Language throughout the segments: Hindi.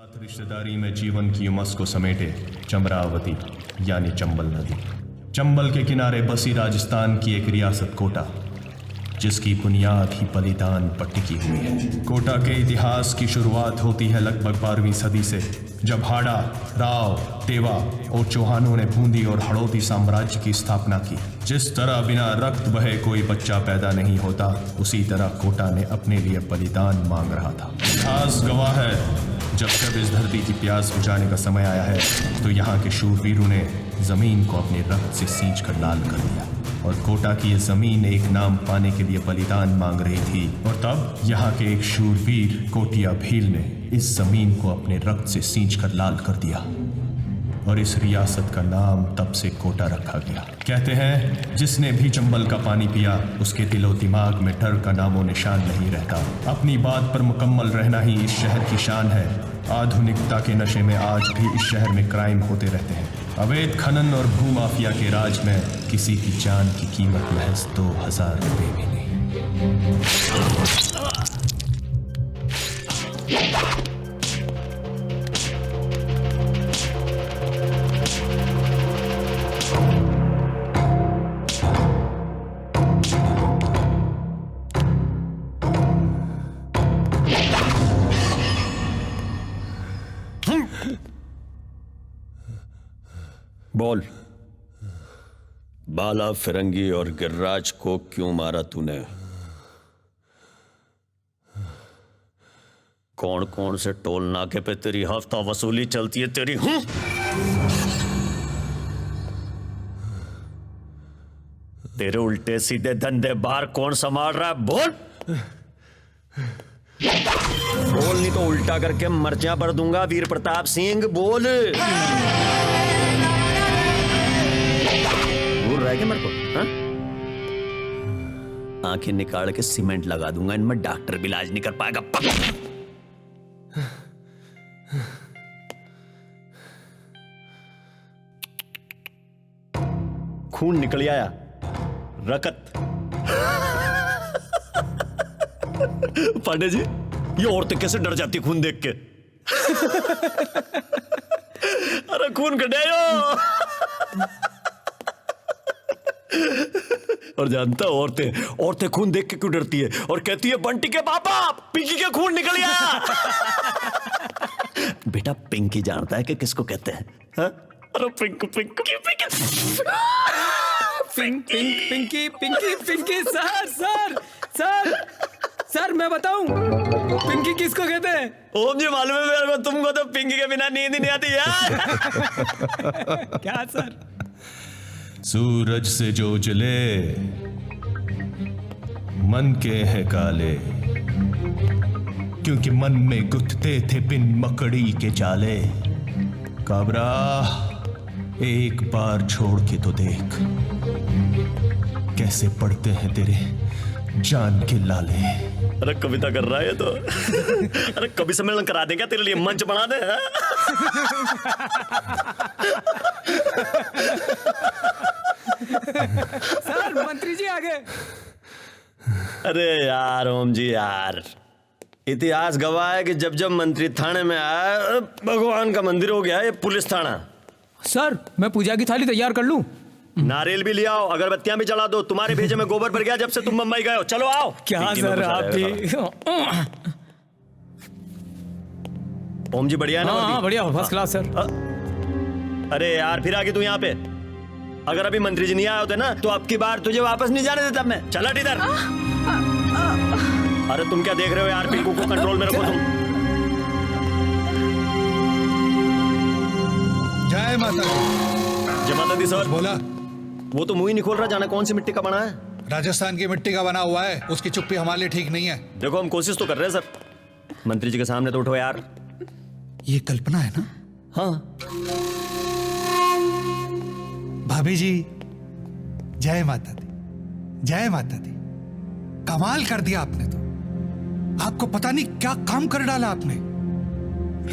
साथ रिश्तेदारी में जीवन की उमस को समेटे चमरावती यानी चंबल नदी। चंबल के किनारे बसी राजस्थान की एक रियासत कोटा, जिसकी बुनियाद ही बलिदान पर टिकी हुई है। कोटा के इतिहास की शुरुआत होती है लगभग 12वीं सदी से, जब हाड़ा, राव, तेवा और चौहानों ने बूंदी और हड़ौती साम्राज्य की स्थापना की। जिस तरह बिना रक्त बहे कोई बच्चा पैदा नहीं होता, उसी तरह कोटा ने अपने लिए बलिदान मांग रहा था। इतिहास गवाह है, जब इस धरती की प्यास बुझाने का समय आया है, तो यहाँ के शूरवीरों ने जमीन को अपने रक्त से सींच कर लाल कर दिया। और कोटा की ये जमीन एक नाम पाने के लिए बलिदान मांग रही थी। और तब यहाँ के एक शूरवीर कोटिया भील ने इस जमीन को अपने रक्त से सींच कर लाल कर दिया, और इस रियासत का नाम तब से कोटा रखा गया। कहते हैं जिसने भी चंबल का पानी पिया, उसके दिलो दिमाग में डर का नामो निशान नहीं रहता। अपनी बात पर मुकम्मल रहना ही इस शहर की शान है। आधुनिकता के नशे में आज भी इस शहर में क्राइम होते रहते हैं। अवैध खनन और भूमाफिया के राज में किसी की जान की कीमत महज 2000 रुपये भी नहीं। बोल, बाला, फिरंगी और गिर्राज को क्यों मारा तूने? कौन कौन से टोल नाके पे तेरी हफ्ता वसूली चलती है तेरी? तेरे उल्टे सीधे धंधे बाहर कौन संभाल रहा है? बोल बोल, नहीं तो उल्टा करके मर्चा भर दूंगा। वीर प्रताप सिंह, बोल। बोल रहा है क्या मेरे को? हाँ? आंखें निकाल के सीमेंट लगा दूंगा, इनमें डॉक्टर भी इलाज नहीं कर पाएगा। खून निकल आया, रकत। पांडे जी, ये औरतें कैसे डर जाती खून देख के? अरे खून कटायो। और जानता हो औरतें खून देख के क्यों डरती है? और कहती है बंटी के पापा, पिंकी के खून निकल गया। बेटा, पिंकी जानता है कि किसको कहते हैं? हाँ? अरे पिंकी सर मैं बताऊं पिंकी किसको कहते हैं? ओम जी, मालूम है मेरे को। तुमको तो पिंकी के बिना नींद ही नहीं आती यार। क्या सर? सूरज से जो जले मन के हैं काले, क्योंकि मन में गुथते थे बिन मकड़ी के जाले। काबरा, एक बार छोड़ के तो देख, कैसे पड़ते हैं तेरे जान के लाले। अरे कविता कर रहा है तो। अरे कवि सम्मेलन करा देगा तेरे लिए, मंच बना दे। सर मंत्री जी आ गए। अरे यार ओम जी यार, इतिहास गवाह है कि जब जब मंत्री थाने में आया, भगवान का मंदिर हो गया ये पुलिस थाना। सर मैं पूजा की थाली तैयार कर लूं? नारियल भी ले आओ, अगरबत्तियां भी जला दो। तुम्हारे भेजे में गोबर भर गया जब से तुम मुंबई गए हो। चलो आओ। क्या सर आप भी? ओम जी बढ़िया है ना? हाँ बढ़िया, फर्स्ट क्लास सर। अरे यार फिर आगे तू यहाँ पे। अगर अभी मंत्री जी नहीं आए होते ना, तो अब की बार तुझे वापस नहीं जाने देता मैं। चला इधर। अरे तुम क्या देख रहे हो यार? पिंकू को कंट्रोल में रखो तुम। जय माता दी। जय माता दी सर। बोला। वो तो मुंह ही नहीं खोल रहा, जाने कौन सी मिट्टी का बना है। राजस्थान की मिट्टी का बना हुआ है, उसकी चुप्पी हमारे लिए ठीक नहीं है। देखो हम कोशिश तो कर रहे हैं सर। मंत्री जी के सामने तो उठो यार। ये कल्पना है ना? हाँ भाभी जी, जय माता दी, जय माता दी। कमाल कर दिया आपने तो। आपको पता नहीं क्या काम कर डाला आपने।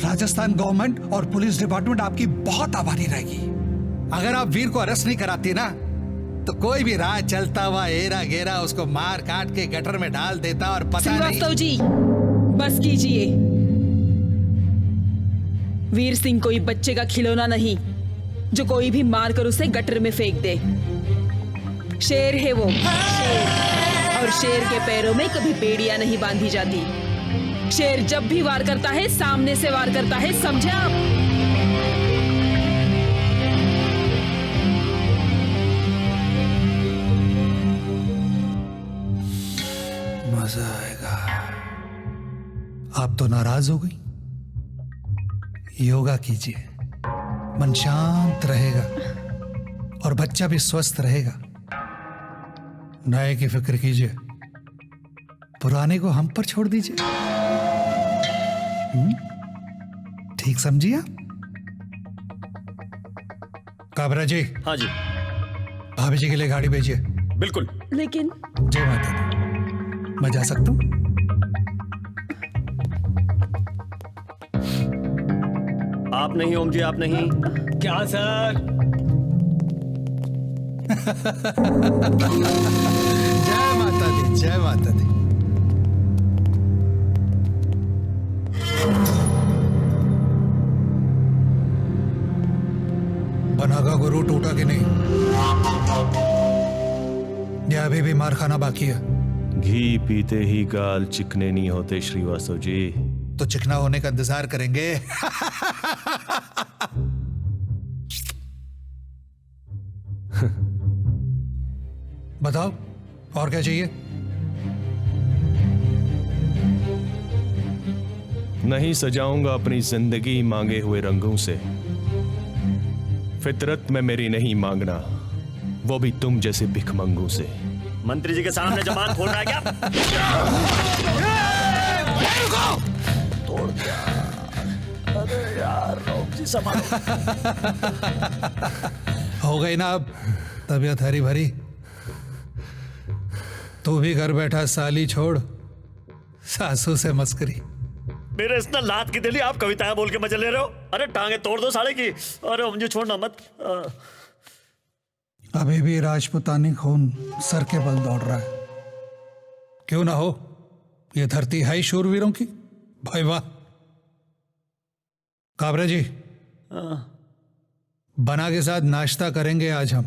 राजस्थान गवर्नमेंट और पुलिस डिपार्टमेंट आपकी बहुत आभारी रहेगी। अगर आप वीर को अरेस्ट नहीं कराती ना, तो कोई भी राह चलता हुआ एरा गेरा उसको मार काट के गटर में डाल देता और पता नहीं। श्रीवास्तव जी बस कीजिए। वीर सिंह कोई बच्चे का खिलौना नहीं जो कोई भी मारकर उसे गटर में फेंक दे। शेर है वो, शेर। और शेर के पैरों में कभी बेड़ियां नहीं बांधी जाती। शेर जब भी वार करता है सामने से वार करता है, समझे आप? मजा आएगा। आप तो नाराज हो गई। योगा कीजिए, मन शांत रहेगा और बच्चा भी स्वस्थ रहेगा। नए की फिक्र कीजिए, पुराने को हम पर छोड़ दीजिए। ठीक समझिए आप? काबरा जी। हाँ जी। भाभी जी के लिए गाड़ी भेजिए। बिल्कुल। लेकिन जय माता दी। मैं जा सकता हूं? आप नहीं ओम जी, आप नहीं। क्या सर? जय माता दी, जय माता दी। बना का गुरु टूटा कि नहीं? या अभी भी मार खाना बाकी है? घी पीते ही गाल चिकने नहीं होते श्रीवास्तव जी। तो चिकना होने का इंतजार करेंगे। बताओ और क्या चाहिए? नहीं सजाऊंगा अपनी जिंदगी मांगे हुए रंगों से। फितरत में मेरी नहीं मांगना, वो भी तुम जैसे भिखमंगों से। मंत्री जी के सामने जबान खोल रहा है क्या? तोड़ दिया। अरे यार ओम जी संभालो। हो गई ना अब तबीयत हरी भरी? तू भी घर बैठा साली छोड़, सासू से मस्करी। मेरे इतना लात की दिली, आप कविताएं बोल के मजे ले रहे हो? अरे टांगे तोड़ दो साले की। अरे ओम जी छोड़ना मत। अभी भी राजपुतानी खून सर के बल दौड़ रहा है। क्यों ना हो, ये धरती है ही शूरवीरों की। भाई वाह। काबरा जी, बना के साथ नाश्ता करेंगे आज हम।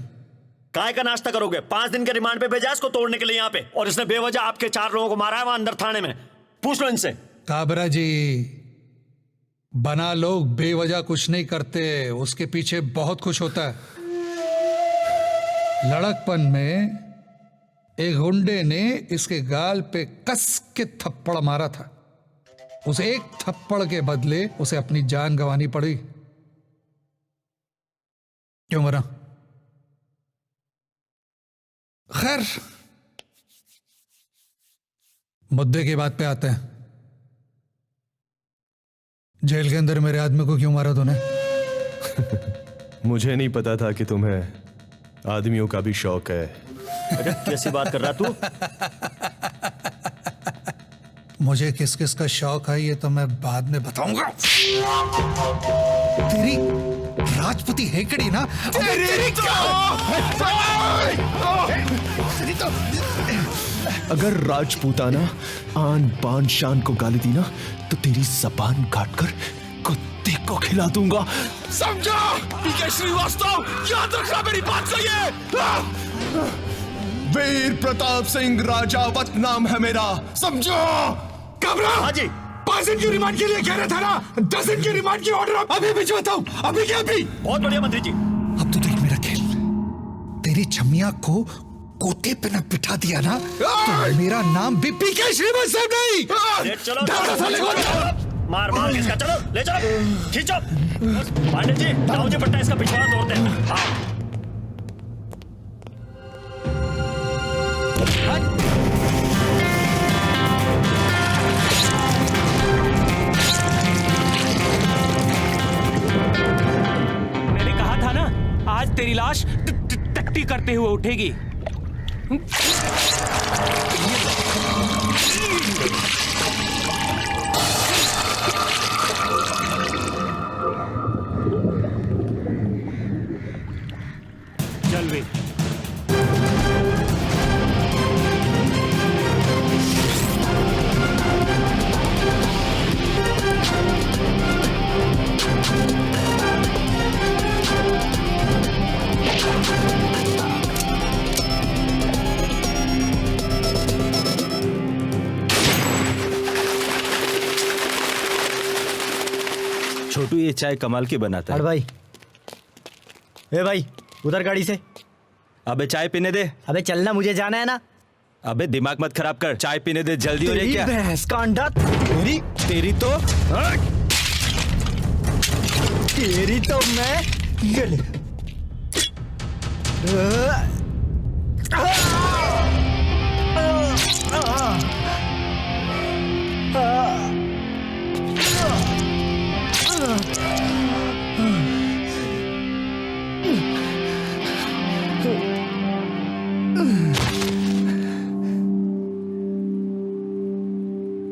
काय का नाश्ता करोगे? 5 दिन के रिमांड पे भेजा इसको तोड़ने के लिए यहाँ पे, और इसने बेवजह आपके 4 लोगों को मारा है वहां अंदर थाने में। पूछ लो इनसे। काबरा जी, बना लोग बेवजह कुछ नहीं करते, उसके पीछे बहुत कुछ होता है। लड़कपन में एक गुंडे ने इसके गाल पे कस के थप्पड़ मारा था। उस एक थप्पड़ के बदले उसे अपनी जान गंवानी पड़ी। क्यों मरा? खैर, मुद्दे की बात पे आते हैं। जेल के अंदर मेरे आदमी को क्यों मारा तूने? मुझे नहीं पता था कि तुम्हें आदमियों का भी शौक है। अरे कैसी बात कर रहा तू? मुझे किस किस का शौक है ये तो मैं बाद में बताऊंगा। तेरी राजपूती हेकड़ी ना, तेरी तो अगर राजपूताना आन बान शान को गाली दी ना, तो तेरी जबान काटकर कुत्ते को खिला दूंगा। समझा? पीके श्रीवास्तव, याद रखना मेरी बात सही है। वीर प्रताप सिंह राजावत नाम है मेरा, समझो? काबरा। हाँ जी। 5 दिन की रिमांड के लिए कह रहा था ना, 10 दिन की रिमांड की ऑर्डर अभी भिजवाता हूँ। अभी क्या अभी? बहुत बढ़िया मंत्री जी। अब तो देख मेरा खेल। तेरी छमिया को कोटे पे न बिठा दिया ना, तो मेरा नाम भी पीके श्रीवास्तव नहीं। ले चलो, मार मार इसका, चलो ले चलो, खींचो। पांडे जी, जाओ जी पट्टा इसका पिछवाड़ा तोड़ते हैं। हाँ। मैंने कहा था ना, आज तेरी लाश टट्टी करते हुए उठेगी। चल वे। ये चाय कमाल की बनाता अरे है। भाई, ए भाई, उधर गाड़ी से। अबे चाय पीने दे। अबे चलना, मुझे जाना है ना। अबे दिमाग मत खराब कर, चाय पीने दे, जल्दी हो रही तेरी क्या? भैंस का अंडा, तेरी तो मैं ये ले।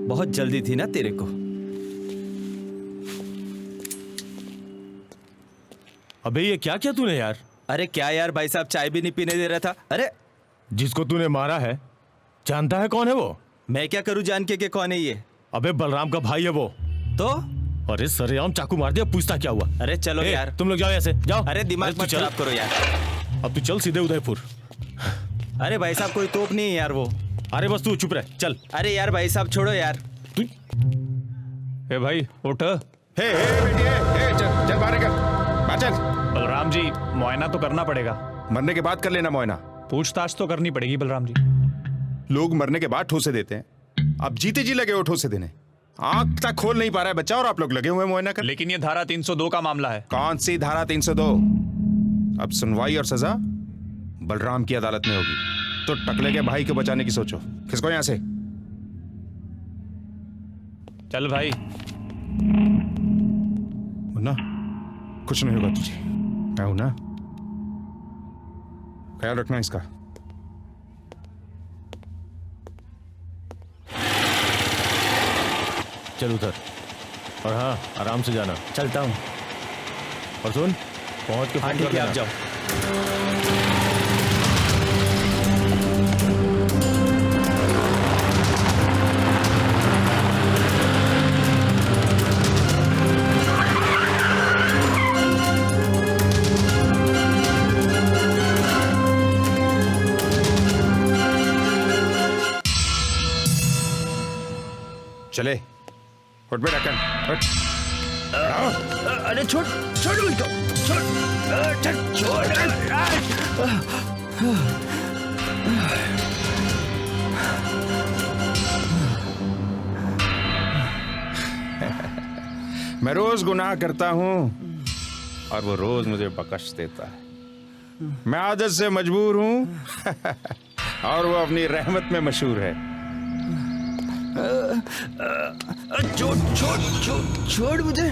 बहुत जल्दी थी ना तेरे को। अबे ये क्या किया तूने यार? अरे क्या यार, भाई साहब चाय भी नहीं पीने दे रहा था। अरे जिसको तूने मारा है जानता है कौन है वो? मैं क्या करूं जान के कौन है ये? अबे बलराम का भाई है वो। तो अरे सरेआम चाकू मार दिया, पूछता क्या हुआ? अरे चलो ए, यार, तुम लोग जाओ ऐसे जाओ। अरे दिमाग तू मत चल। खराब करो यार। अब तू चल सीधे उदयपुर। अरे भाई साहब कोई तोप नहीं है यार वो। अरे बस तू चुप रह, चल। अरे यार भाई साहब छोड़ो यार। ए भाई उठ। हे बेटी हे चल चल बाहर कर चल। बलराम जी, मुआयना तो करना पड़ेगा। मरने के बाद कर लेना मुआयना। पूछताछ तो करनी पड़ेगी बलराम जी। लोग मरने के बाद ठोसे देते हैं, अब जीते जी लगे हो ठोसे देने। आंख तक खोल नहीं पा रहा है बच्चा और आप लोग लगे हुए हैं मुआयना कर। लेकिन ये धारा 302 का मामला है। कौन सी धारा 302? अब सुनवाई और सजा बलराम की अदालत में होगी, तो टकले के भाई को बचाने की सोचो। किसको यहां से? चल भाई। मुन्ना कुछ नहीं होगा तुझे, मैं हूं ना, ख्याल रखना इसका। चल उधर, और हाँ आराम से जाना। चलता हूँ। और सुन, पहुंच के हाँ फोन ठीक कर है, देना। आप जाओ। चले उठ बेटा कर उठ। अरे छोड़ छोड़ मुझको, छोड़ मैं रोज गुनाह करता हूं और वो रोज मुझे बख्श देता है। मैं आदत से मजबूर हूं और वो अपनी रहमत में मशहूर है। छोड़ छोड़ छोड़ छोड़ मुझे,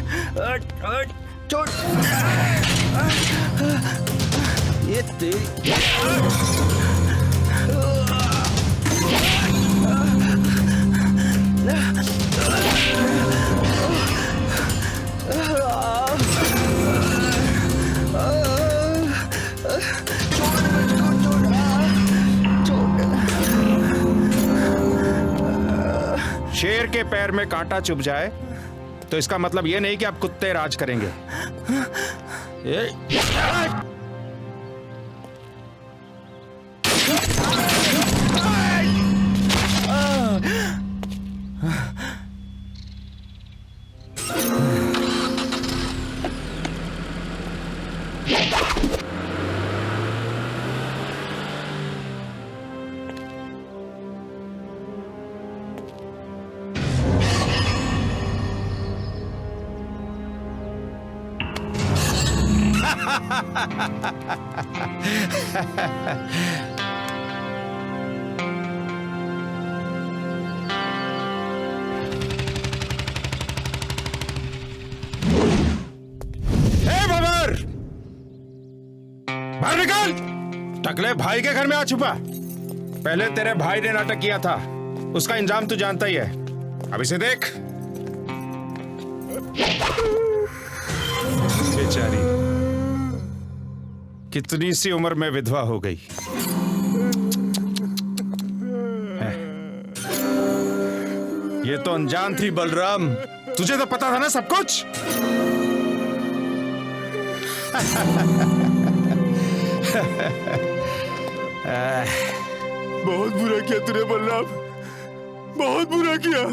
छोड़। ये तेरी शेर के पैर में कांटा चुभ जाए तो इसका मतलब ये नहीं कि आप कुत्ते राज करेंगे। बाबर, बाहर निकल। टकले भाई के घर में आ छुपा। पहले तेरे भाई ने नाटक किया था, उसका इंजाम तू जानता ही है। अब इसे देख। बेचारी कितनी सी उम्र में विधवा हो गई। ये तो अनजान थी बलराम, तुझे तो पता था ना सब कुछ। बहुत बुरा किया तूने बलराम, बहुत बुरा किया।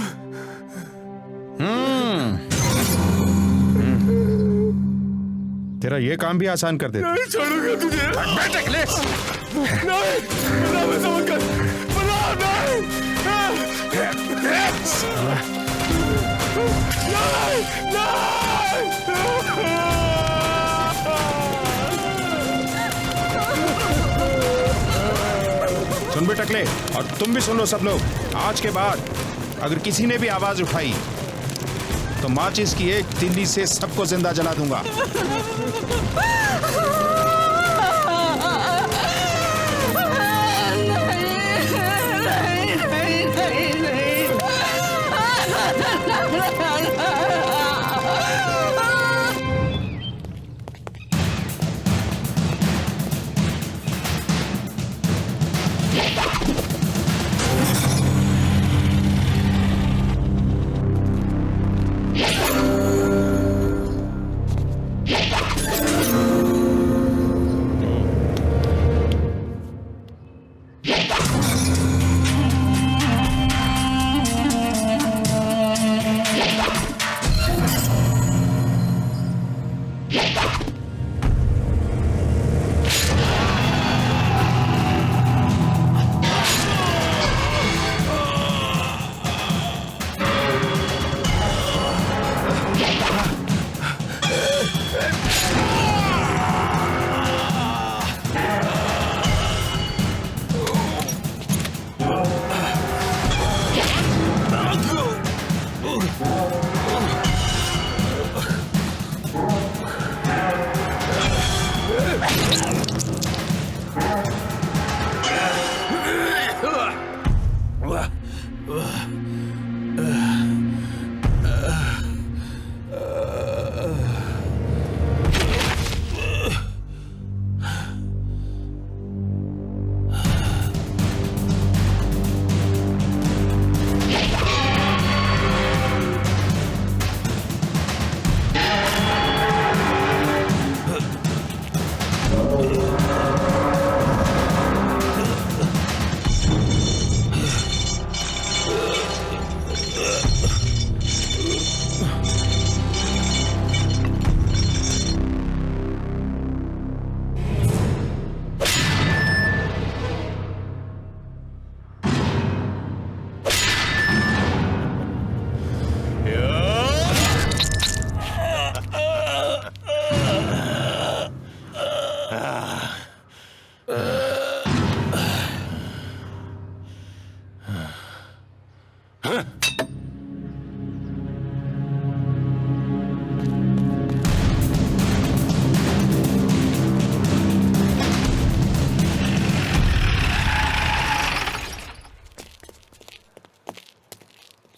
तेरा ये काम भी आसान कर देता। नहीं छोड़ूंगा तुझे। बैठ अखिलेश। नहीं, बलराम ऐसा मत कर। बलराम नहीं। सुन बे टकले, और तुम भी सुन लो सब लोग। आज के बाद अगर किसी ने भी आवाज उठाई तो माचिस की एक तिल्ली से सबको जिंदा जला दूंगा।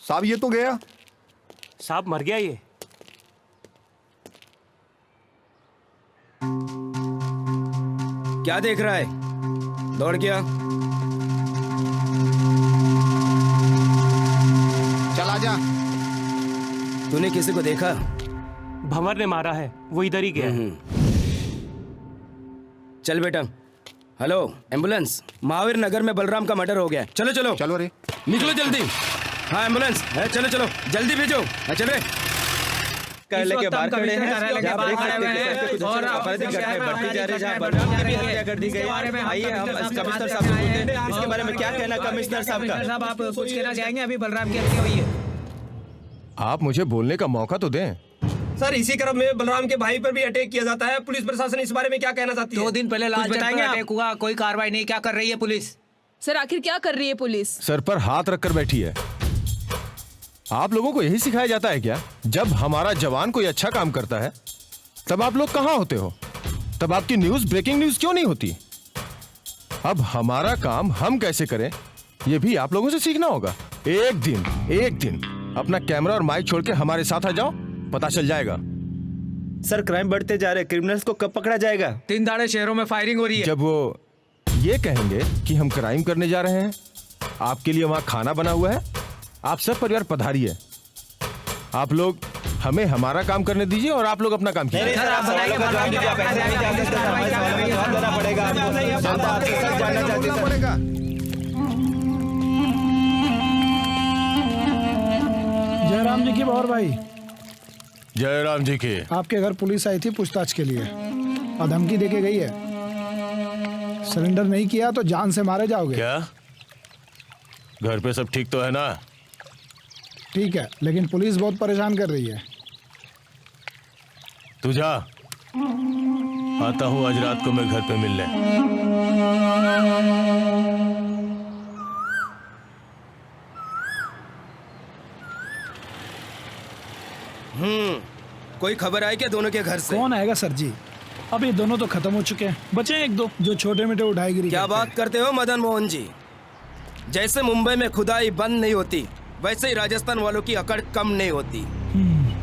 साहब ये तो गया। साहब मर गया ये। क्या देख रहा है? दौड़ गया। चला जा। तूने किसी को देखा? भंवर ने मारा है, वो इधर ही गया है। चल बेटा। हेलो एम्बुलेंस, महावीर नगर में बलराम का मर्डर हो गया। चलो चलो चलो रे। निकलो जल्दी। हाँ एम्बुलेंस है, चलो चलो जल्दी भेजो। हाँ चले। करले के बाहर खड़े हैं और कर दी गई। आइए हम कमिश्नर साहब से पूछते हैं इसके बारे में क्या कहना कमिश्नर साहब का। साहब आप कुछ कहना चाहेंगे? अभी बलराम की हत्या हुई है। आप मुझे बोलने का मौका तो दें। सर इसी क्रम में बलराम के भाई पर भी अटैक किया जाता है। पुलिस प्रशासन इस बारे में क्या कहना चाहती है? 2 दिन पहले लाल बताएंगे अटैक हुआ, कोई कार्रवाई नहीं। क्या कर रही है पुलिस? सर आखिर क्या कर रही है पुलिस? सर पर हाथ रखकर बैठी है। आप लोगों को यही सिखाया जाता है क्या? जब हमारा जवान कोई अच्छा काम करता है तब आप लोग कहां होते हो? तब आपकी न्यूज ब्रेकिंग न्यूज क्यों नहीं होती? अब हमारा काम हम कैसे करें ये भी आप लोगों से सीखना होगा। एक दिन अपना कैमरा और माइक छोड़ के हमारे साथ आ जाओ, पता चल जाएगा। सर क्राइम बढ़ते जा रहे, क्रिमिनल्स को कब पकड़ा जाएगा? 3 दाड़े शहरों में फायरिंग हो रही है। जब वो ये कहेंगे कि हम क्राइम करने जा रहे हैं, आपके लिए वहां खाना बना हुआ है, आप सब परिवार पधारिए। आप लोग हमें हमारा काम करने दीजिए और आप लोग अपना काम कीजिए। जयराम जी की बहर भाई, जयराम जी की। आपके घर पुलिस आई थी पूछताछ के लिए और धमकी देके गई है, सरेंडर नहीं किया तो जान से मारे जाओगे। क्या घर पे सब ठीक तो है ना? ठीक है, लेकिन पुलिस बहुत परेशान कर रही है। तू जा, आता हूँ आज रात को मैं घर पे मिलने। कोई खबर आई क्या दोनों के घर से? कौन आएगा सर जी, अब ये दोनों तो खत्म हो चुके हैं, बचे हैं एक दो जो छोटे मोटे उठाईगिरी क्या करते हैं। बात करते हो मदन मोहन जी? जैसे मुंबई में खुदाई बंद नहीं होती, वैसे ही राजस्थान वालों की अकड़ कम नहीं होती।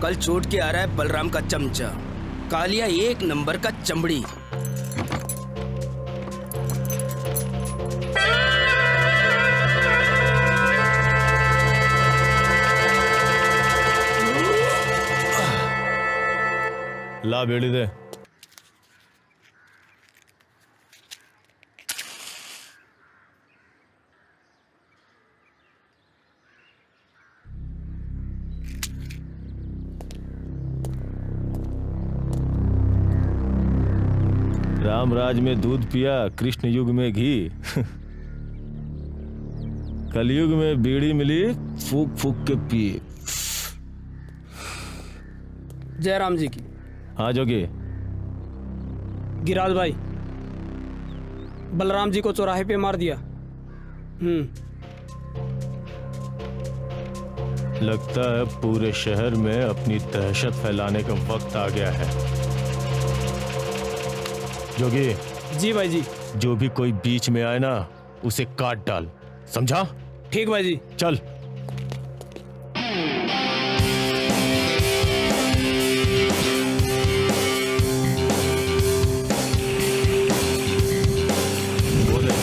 कल छूट के आ रहा है बलराम का चमचा, कालिया एक नंबर का चमड़ी। ला बेड़ी दे। रामराज में दूध पिया, कृष्ण युग में घी। कलयुग में बीड़ी मिली, फूक फूक के पिए। जयराम जी की। हाँ जोगी। गिराज भाई, बलराम जी को चौराहे पे मार दिया। लगता है पूरे शहर में अपनी दहशत फैलाने का वक्त आ गया है। जोगी। जी भाई जी। जो भी कोई बीच में आए ना, उसे काट डाल, समझा? ठीक भाई जी। चल। बोले,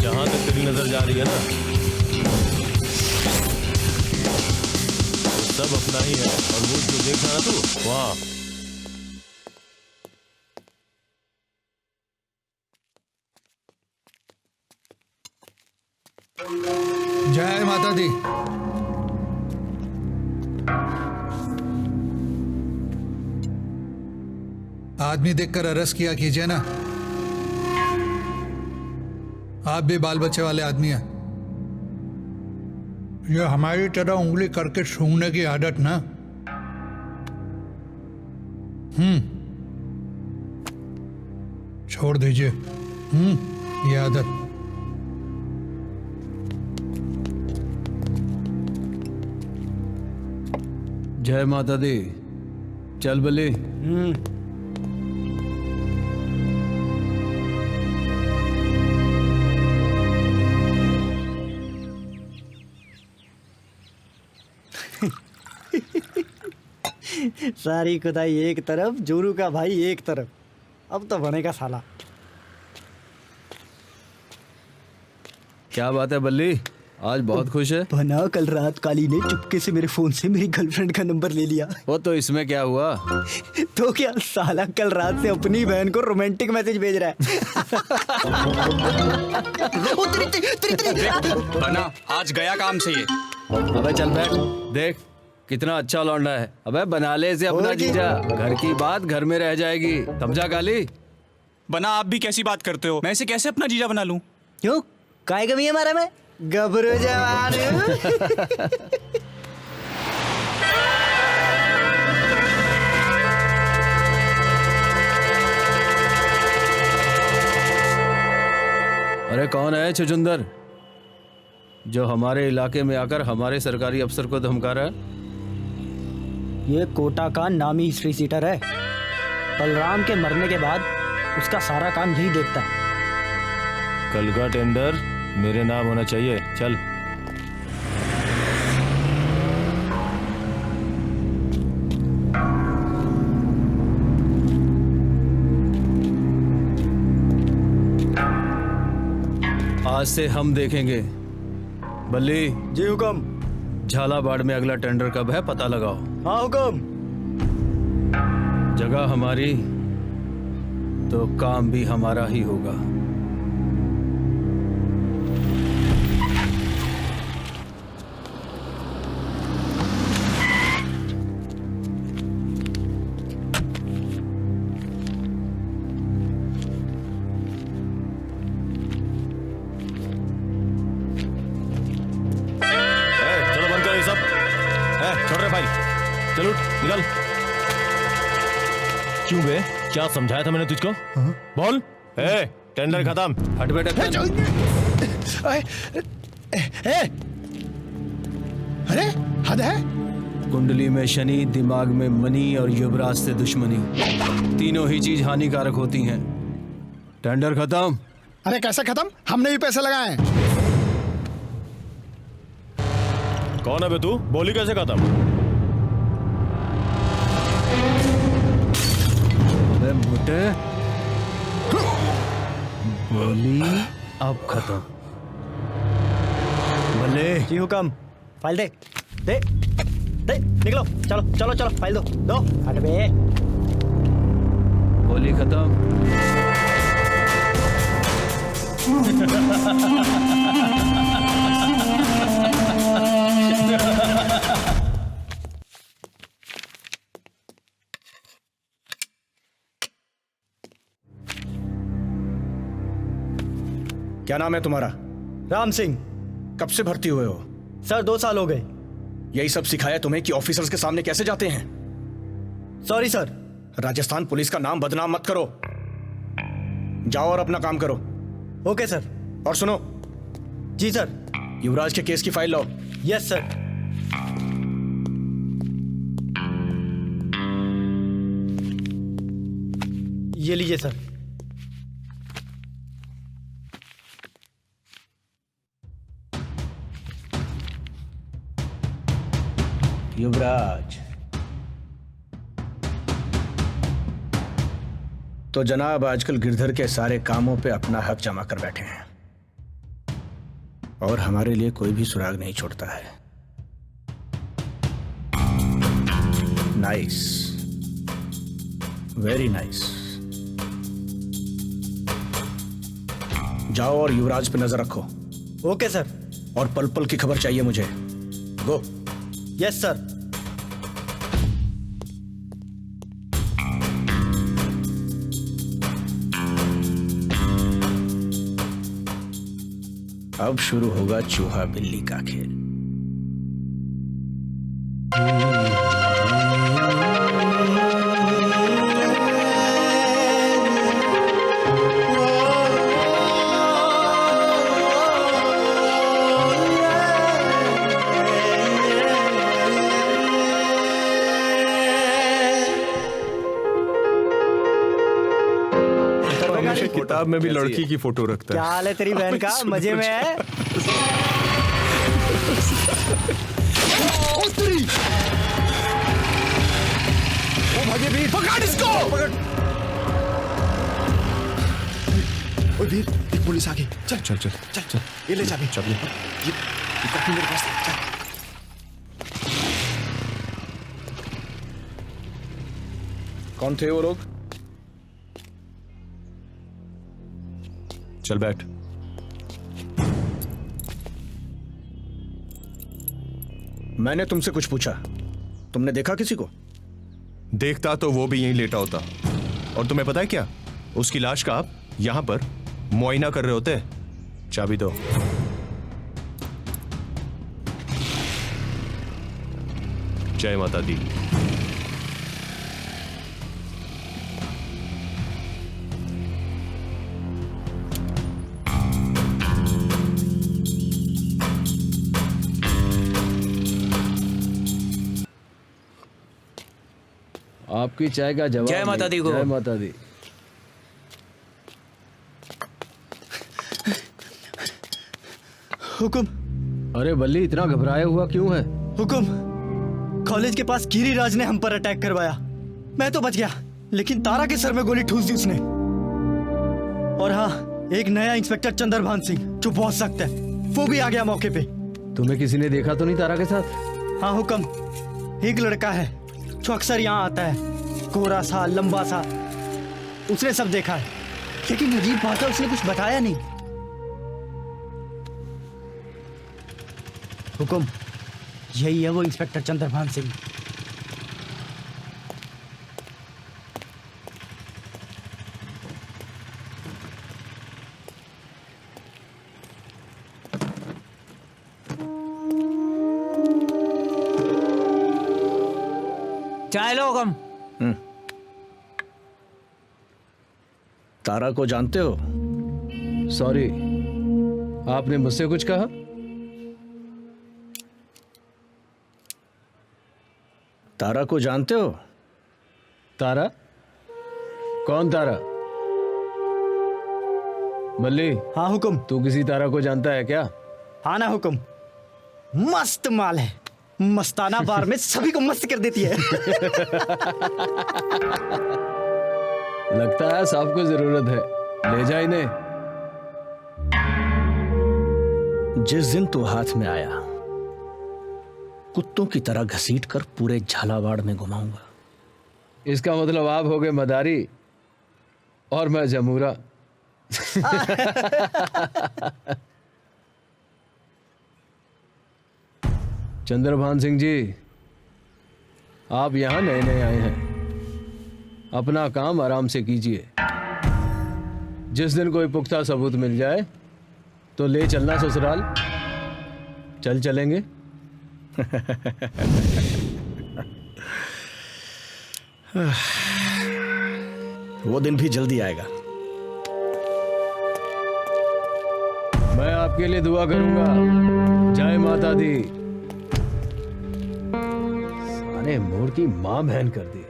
जहां तक तेरी नजर जा रही है ना, सब अपना ही है, और वो जो देख रहा ना तू, वहां जय माता दी। आदमी देखकर अरेस्ट किया कीजिए ना, आप भी बाल बच्चे वाले आदमी हैं। ये हमारी तरह उंगली करके सूंघने की आदत ना। छोड़ दीजिए ये आदत। जय माता दी। चल बली। सारी खुदाई एक तरफ, जोरू का भाई एक तरफ, अब तो बनेगा साला। क्या बात है बल्ली, आज बहुत खुश है? बना, कल रात काली ने चुपके से मेरे फोन से मेरी गर्लफ्रेंड का नंबर ले लिया। वो तो इसमें क्या हुआ? तो क्या, साला कल रात से अपनी बहन को रोमांटिक मैसेज भेज रहा है। बना, आज गया काम से ये। अबे चल बैठ, देख कितना अच्छा लौंडा है। अबे बना ले इसे अपना जीजा, घर की बात घर में रह जाएगी, समझा काली? बना, आप भी कैसी बात करते हो? मैं इसे कैसे अपना जीजा बना लूं? क्यों, काय कमी है हमारा में? गबरू जवान। अरे कौन है छुचुंदर जो हमारे इलाके में आकर हमारे सरकारी अफसर को धमका रहा है? ये कोटा का नामी हिस्ट्री सीटर है। बलराम के मरने के बाद उसका सारा काम यही देखता है। कल का टेंडर मेरे नाम होना चाहिए। चल। आज से हम देखेंगे। बल्ली जी हुक्म। झालावाड़ में अगला टेंडर कब है पता लगाओ। हाँ हुक्म। जगह हमारी तो काम भी हमारा ही होगा। रहे फाइल। चलो निकल। क्यों बे? क्या समझाया था मैंने तुझको? बोल। टेंडर खत्म। हट बेटा। अरे हद है। कुंडली में शनि, दिमाग में मनी और युवराज से दुश्मनी, तीनों ही चीज हानिकारक होती हैं। टेंडर खत्म। अरे कैसे खत्म? हमने भी पैसे लगाए हैं। कौन है बे तू? बोली कैसे खत्म? अबे मोटे, बोली अब खत्म। भले जी हुक्म। फाइल दे दे दे। निकलो, चलो चलो चलो, फाइल दो दो। हट बे। बोली खत्म। क्या नाम है तुम्हारा? राम सिंह। कब से भर्ती हुए हो? सर 2 साल हो गए। यही सब सिखाया तुम्हें कि ऑफिसर्स के सामने कैसे जाते हैं? Sorry sir. राजस्थान पुलिस का नाम बदनाम मत करो। जाओ और अपना काम करो। Okay sir. और सुनो। जी सर। युवराज के केस की फाइल लाओ। Yes sir. ये लीजिए सर। युवराज तो जनाब आजकल गिरधर के सारे कामों पे अपना हक जमा कर बैठे हैं और हमारे लिए कोई भी सुराग नहीं छोड़ता है। Nice, very nice. जाओ और युवराज पे नजर रखो। Okay sir. और पल पल की खबर चाहिए मुझे। गो। Yes sir. अब शुरू होगा चूहा बिल्ली का खेल। किताब में भी लड़की की फोटो रखता है। क्या हाल है तेरी बहन का? मजे में है? ओ भागे वीर, पकड़ इसको। पकड़। ओ वीर, एक पुलिस आ गई। चल चल चल चल चल। ये ले चाबी। चाबी। ये कॉपी मेरे पास है। चल। कौन थे वो लोग? चल बैठ। मैंने तुमसे कुछ पूछा, तुमने देखा किसी को? देखता तो वो भी यहीं लेटा होता। और तुम्हें पता है क्या, उसकी लाश का आप यहां पर मुआयना कर रहे होते। चाबी दो। जय माता दी। आपकी चाय का जवाब। जय माता दी को। जय माता दी। हुकुम। अरे बल्ली, इतना घबराया हुआ क्यों है? हुकुम, कॉलेज के पास गिरिराज ने हम पर अटैक करवाया। मैं तो बच गया, लेकिन तारा के सर में गोली ठूस दी उसने। और हाँ, एक नया इंस्पेक्टर चंद्रभान सिंह जो बहुत सख्त है, वो भी आ गया मौके पे। तुम्हें किसी ने देखा तो नहीं तारा के साथ? हाँ हुकुम, एक लड़का है जो अक्सर यहाँ आता है, गोरा सा लंबा सा। उसने सब देखा है, लेकिन अजीब बात है उसने कुछ बताया नहीं। हुकुम, यही है वो इंस्पेक्टर चंद्रभान सिंह। चाय लो हुक्म। तारा को जानते हो? सॉरी, आपने मुझसे कुछ कहा? तारा को जानते हो? तारा? कौन तारा? मल्ली। हाँ हुक्म। तू किसी तारा को जानता है क्या? हाँ ना हुक्म, मस्त माल है, मस्ताना बार में सभी को मस्त कर देती है। लगता है साहब को जरूरत है, ले जा इन्हें। जिस दिन तू हाथ में आया, कुत्तों की तरह घसीट कर पूरे झालावाड़ में घुमाऊंगा। इसका मतलब आप हो गए मदारी और मैं जमूरा। चंद्रभान सिंह जी, आप यहां नए नए आए हैं, अपना काम आराम से कीजिए। जिस दिन कोई पुख्ता सबूत मिल जाए तो ले चलना ससुराल। चल चलेंगे। वो दिन भी जल्दी आएगा। मैं आपके लिए दुआ करूंगा। जय माता दी। सारे मोर की मां बहन कर दी।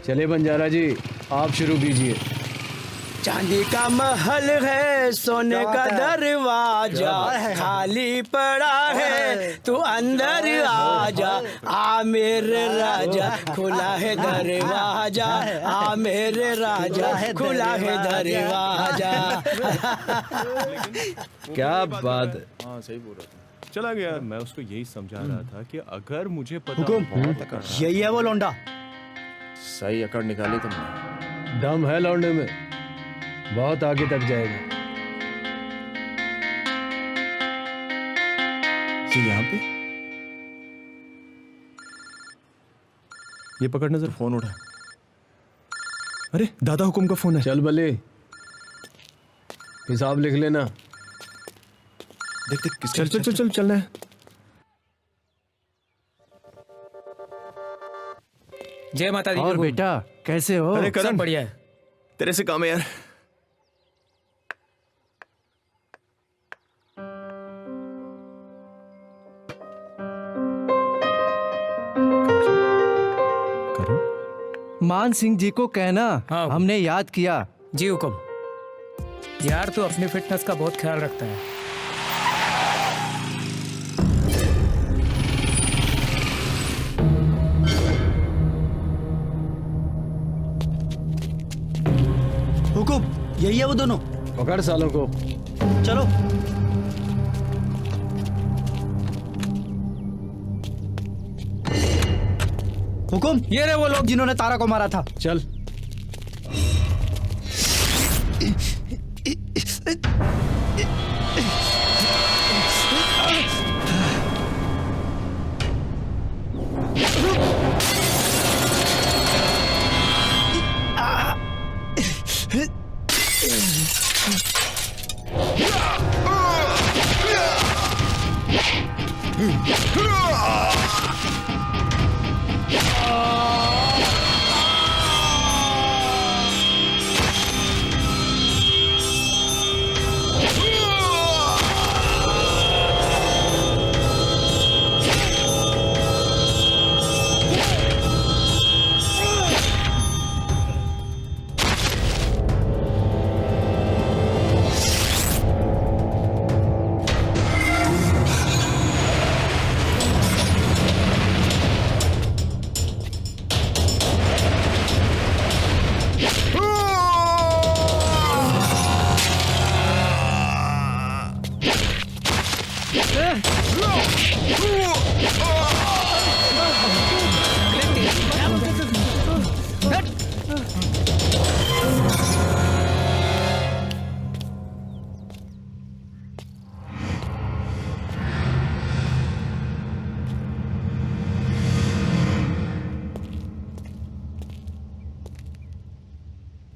चले बंजारा जी, आप शुरू कीजिए। चांदी का महल है, सोने का दरवाजा खाली पड़ा है, तू अंदर आजा, आ मेरे राजा, खुला है दरवाजा, आ मेरे राजा, खुला है दरवाजा। क्या बात है। हाँ सही बोल रहा था। चला गया। मैं उसको यही समझा रहा था कि अगर मुझे पता हुकुम, यही है वो लौंडा। सही अकड़ निकाली तुमने। दम है लौंडे में, बहुत आगे तक जाएगा। यहाँ पे ये पकड़ नजर, फोन उठा। अरे दादा हुकुम का फोन है। चल बले, हिसाब लिख लेना। देख देख, चल चल चल चल चलना है। जय माता दी। और बेटा कैसे हो? अरे करण, बढ़िया है। तेरे से काम है यार। मान सिंह जी को कहना हमने याद किया। जी हुक्म। यार तू अपनी फिटनेस का बहुत ख्याल रखता है। हुकुम, यही है वो दोनों। पकड़ सालों को। चलो। हुकुम, ये रहे वो लोग जिन्होंने तारा को मारा था। चल।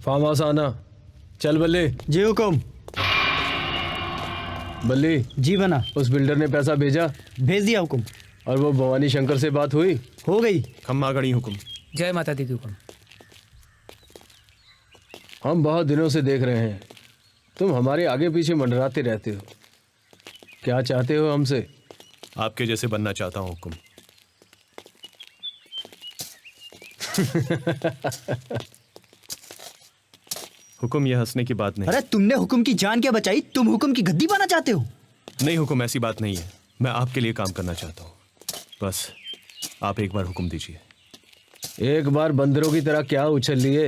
फार्म हाउस आना। चल बल्ले। जी हुकुम। बल्ली। जी बना। उस बिल्डर ने पैसा भेजा? भेज दिया हुकुम। और वो भवानी शंकर से बात हुई? हो गई। खम्मा गणी हुकुम। जय माता दी की हुकुम। हम बहुत दिनों से देख रहे हैं तुम हमारे आगे पीछे मंडराते रहते हो। क्या चाहते हो हमसे? आपके जैसे बनना चाहता हूं हुकुम। हुकुम, यह हंसने की बात नहीं। अरे तुमने हुकुम की जान क्या बचाई? तुम हुकुम की गद्दी पाना चाहते हो? नहीं हुकुम, ऐसी बात नहीं है। मैं आपके लिए काम करना चाहता हूँ। बस आप एक बार हुक्म दीजिए। एक बार बंदरों की तरह क्या उछल लिए?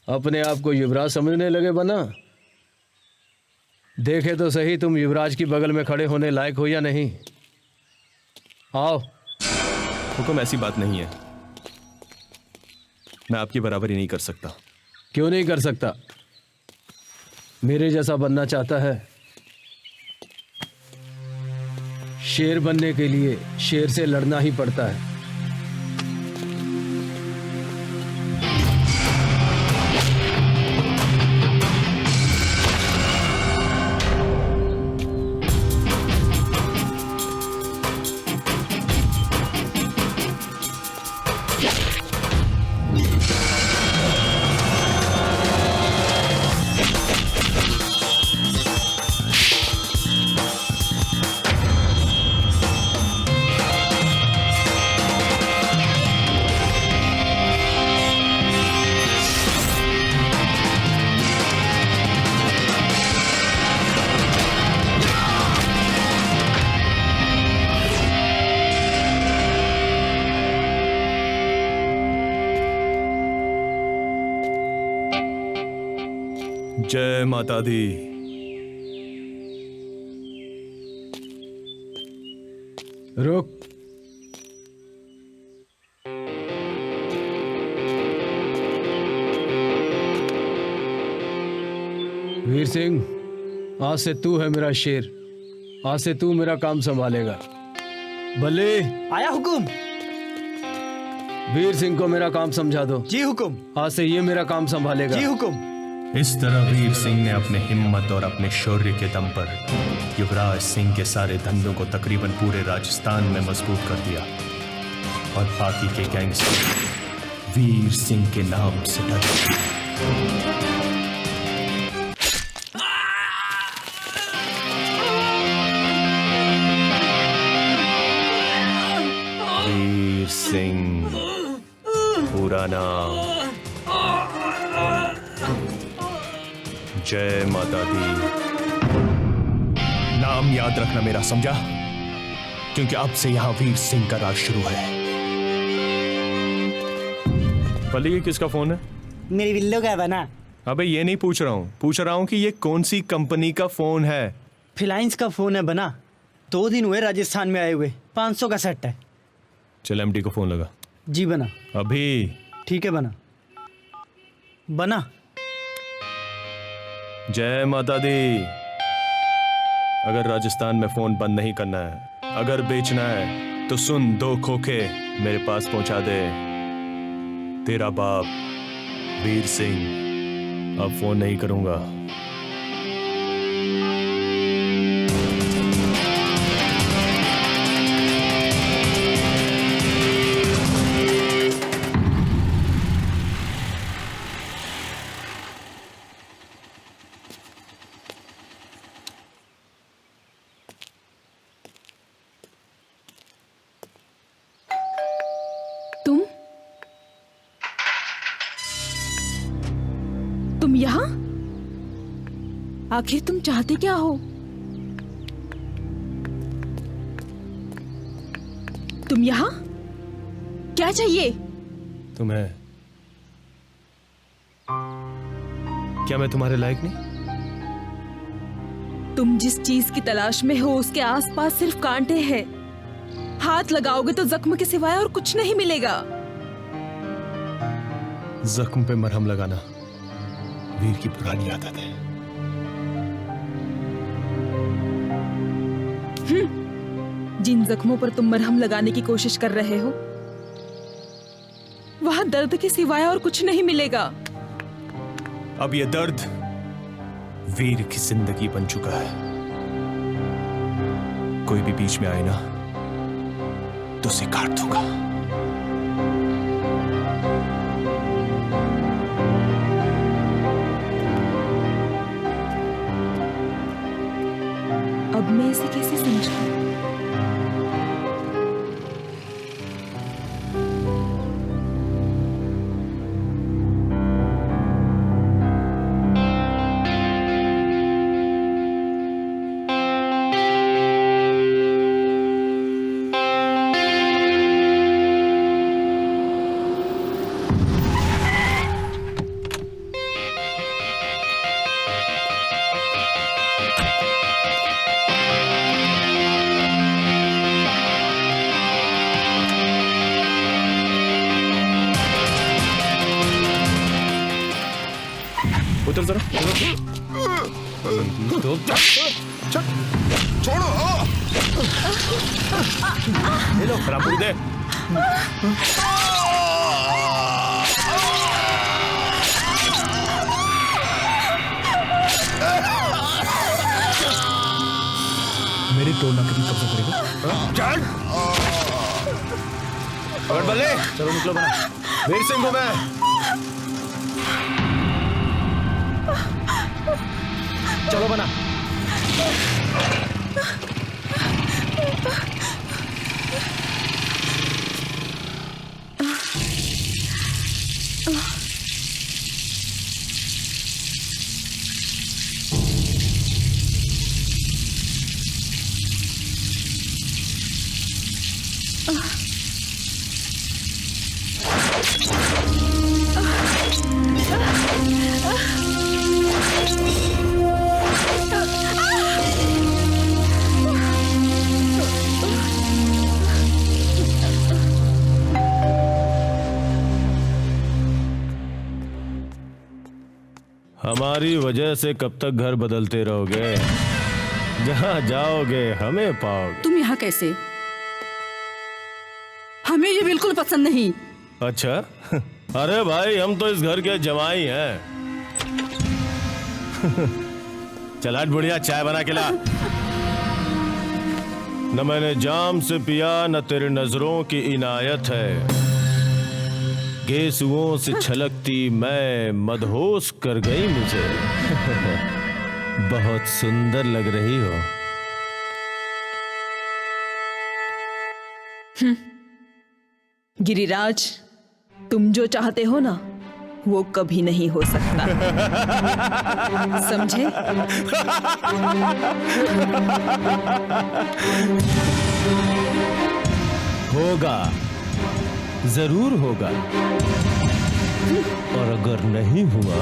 अपने आप को युवराज समझने लगे बना? देखे तो सही तुम युवराज की बगल में खड़े होने लायक हो या नहीं। आओ। हुकुम, ऐसी बात नहीं है। मैं आपकी बराबरी नहीं कर सकता। क्यों नहीं कर सकता? मेरे जैसा बनना चाहता है? शेर बनने के लिए शेर से लड़ना ही पड़ता है। जय माता दी। रुक। वीर सिंह, आज से तू है मेरा शेर। आज से तू मेरा काम संभालेगा। बल्ले। आया हुकुम। वीर सिंह को मेरा काम समझा दो। जी हुकुम। आज से ये मेरा काम संभालेगा। जी हुकुम। इस तरह वीर सिंह ने अपने हिम्मत और अपने शौर्य के दम पर युवराज सिंह के सारे धंधों को तकरीबन पूरे राजस्थान में मजबूत कर दिया और बाकी के गैंगस्टर वीर सिंह के नाम से डरे। वीर सिंह पूरा नाम। जय माता दी। नाम याद रखना मेरा, समझा? क्योंकि अब से यहां वीर सिंह का राज शुरू है। भले ये किसका फोन है? मेरी बिल्लो का है बना। अबे ये नहीं पूछ रहा हूं, पूछ रहा हूं कि ये कौन सी कंपनी का फोन है? फिलाइंस का फोन है बना। 2 दिन हुए राजस्थान में आए हुए। 500 का सेट है। चल एमडी को फोन लगा। जी बना। अभी। ठीक है बना। बना। जय माता दी। अगर राजस्थान में फोन बंद नहीं करना है, अगर बेचना है, तो सुन, 2 खोखे मेरे पास पहुंचा दे। तेरा बाप वीर सिंह। अब फोन नहीं करूंगा। तुम यहाँ? आखिर तुम चाहते क्या हो? तुम यहाँ? क्या चाहिए? तुम्हें? क्या मैं तुम्हारे लायक नहीं? तुम जिस चीज की तलाश में हो उसके आसपास सिर्फ कांटे हैं। हाथ लगाओगे तो जख्म के सिवाय और कुछ नहीं मिलेगा। जख्म पे मरहम लगाना वीर की पुरानी आदत है। जिन जख्मों पर तुम मरहम लगाने की कोशिश कर रहे हो वहां दर्द के सिवाय और कुछ नहीं मिलेगा। अब यह दर्द वीर की जिंदगी बन चुका है। कोई भी बीच में आए ना हाथों से काट दूंगा। अब मैं इसे कैसे समझूं? उतर जरा। छोड़ो। ले लो रामपुरी दे। मेरी टोना के भी कब्जा करेगा। चल। और बल्ले। चलो निकलो बना। वीर सिंह को मैं। चलो बना। हमारी वजह से कब तक घर बदलते रहोगे? जहाँ जाओगे हमें पाओगे। तुम यहाँ कैसे? हमें ये बिल्कुल पसंद नहीं। अच्छा अरे भाई हम तो इस घर के जमाई हैं। चल आज बढ़िया चाय बना के ला। न मैंने जाम से पिया न तेरे नजरों की इनायत है। गेसुओं से छलकती मैं मदहोश कर गई मुझे। बहुत सुंदर लग रही हो। गिरिराज, तुम जो चाहते हो ना वो कभी नहीं हो सकता। समझे? होगा, जरूर होगा। और अगर नहीं हुआ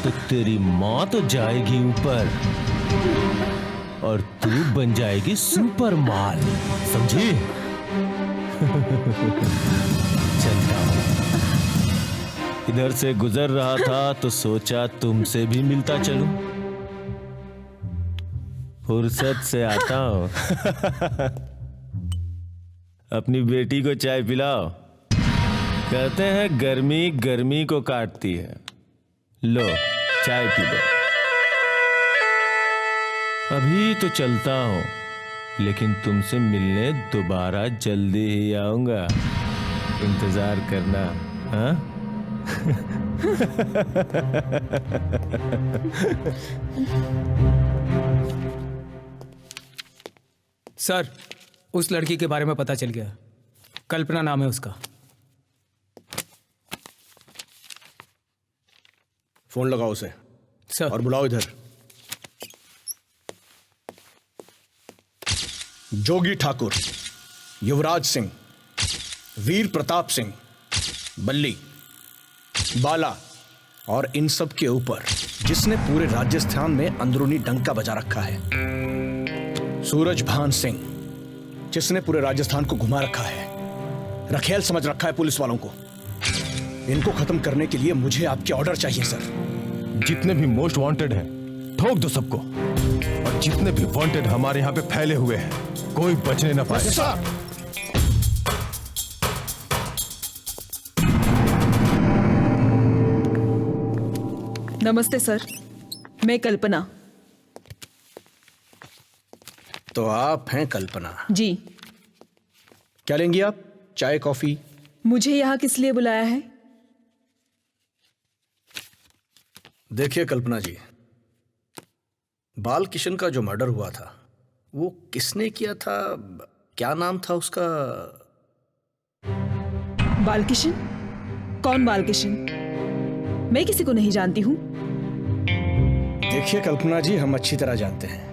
तो तेरी माँ तो जाएगी ऊपर और तू बन जाएगी सुपर माल। समझी? चलता हूं। इधर से गुजर रहा था तो सोचा तुमसे भी मिलता चलूं। फुर्सत से आता हूं। अपनी बेटी को चाय पिलाओ। कहते हैं गर्मी गर्मी को काटती है। लो चाय पी लो। अभी तो चलता हूं, लेकिन तुमसे मिलने दोबारा जल्दी ही आऊंगा। इंतजार करना। हाँ? सर, उस लड़की के बारे में पता चल गया। कल्पना नाम है उसका। फोन लगाओ उसे सर। और बुलाओ इधर। जोगी ठाकुर, युवराज सिंह, वीर प्रताप सिंह, बल्ली, बाला और इन सब के ऊपर जिसने पूरे राजस्थान में अंदरूनी डंका बजा रखा है, सूरज भान सिंह, जिसने पूरे राजस्थान को घुमा रखा है, रखेल समझ रखा है पुलिस वालों को। इनको खत्म करने के लिए मुझे आपके ऑर्डर चाहिए सर। जितने भी मोस्ट वांटेड हैं ठोक दो सबको, और जितने भी वांटेड हमारे यहाँ पे फैले हुए हैं कोई बचने ना पाए। सर। नमस्ते सर, मैं कल्पना। तो आप हैं कल्पना? जी। क्या लेंगी आप? चाय, कॉफी? मुझे यहाँ किस लिए बुलाया है? देखिए कल्पना जी, बाल किशन का जो मर्डर हुआ था वो किसने किया था? क्या नाम था उसका? बालकिशन? कौन बालकिशन? मैं किसी को नहीं जानती हूँ। देखिए कल्पना जी, हम अच्छी तरह जानते हैं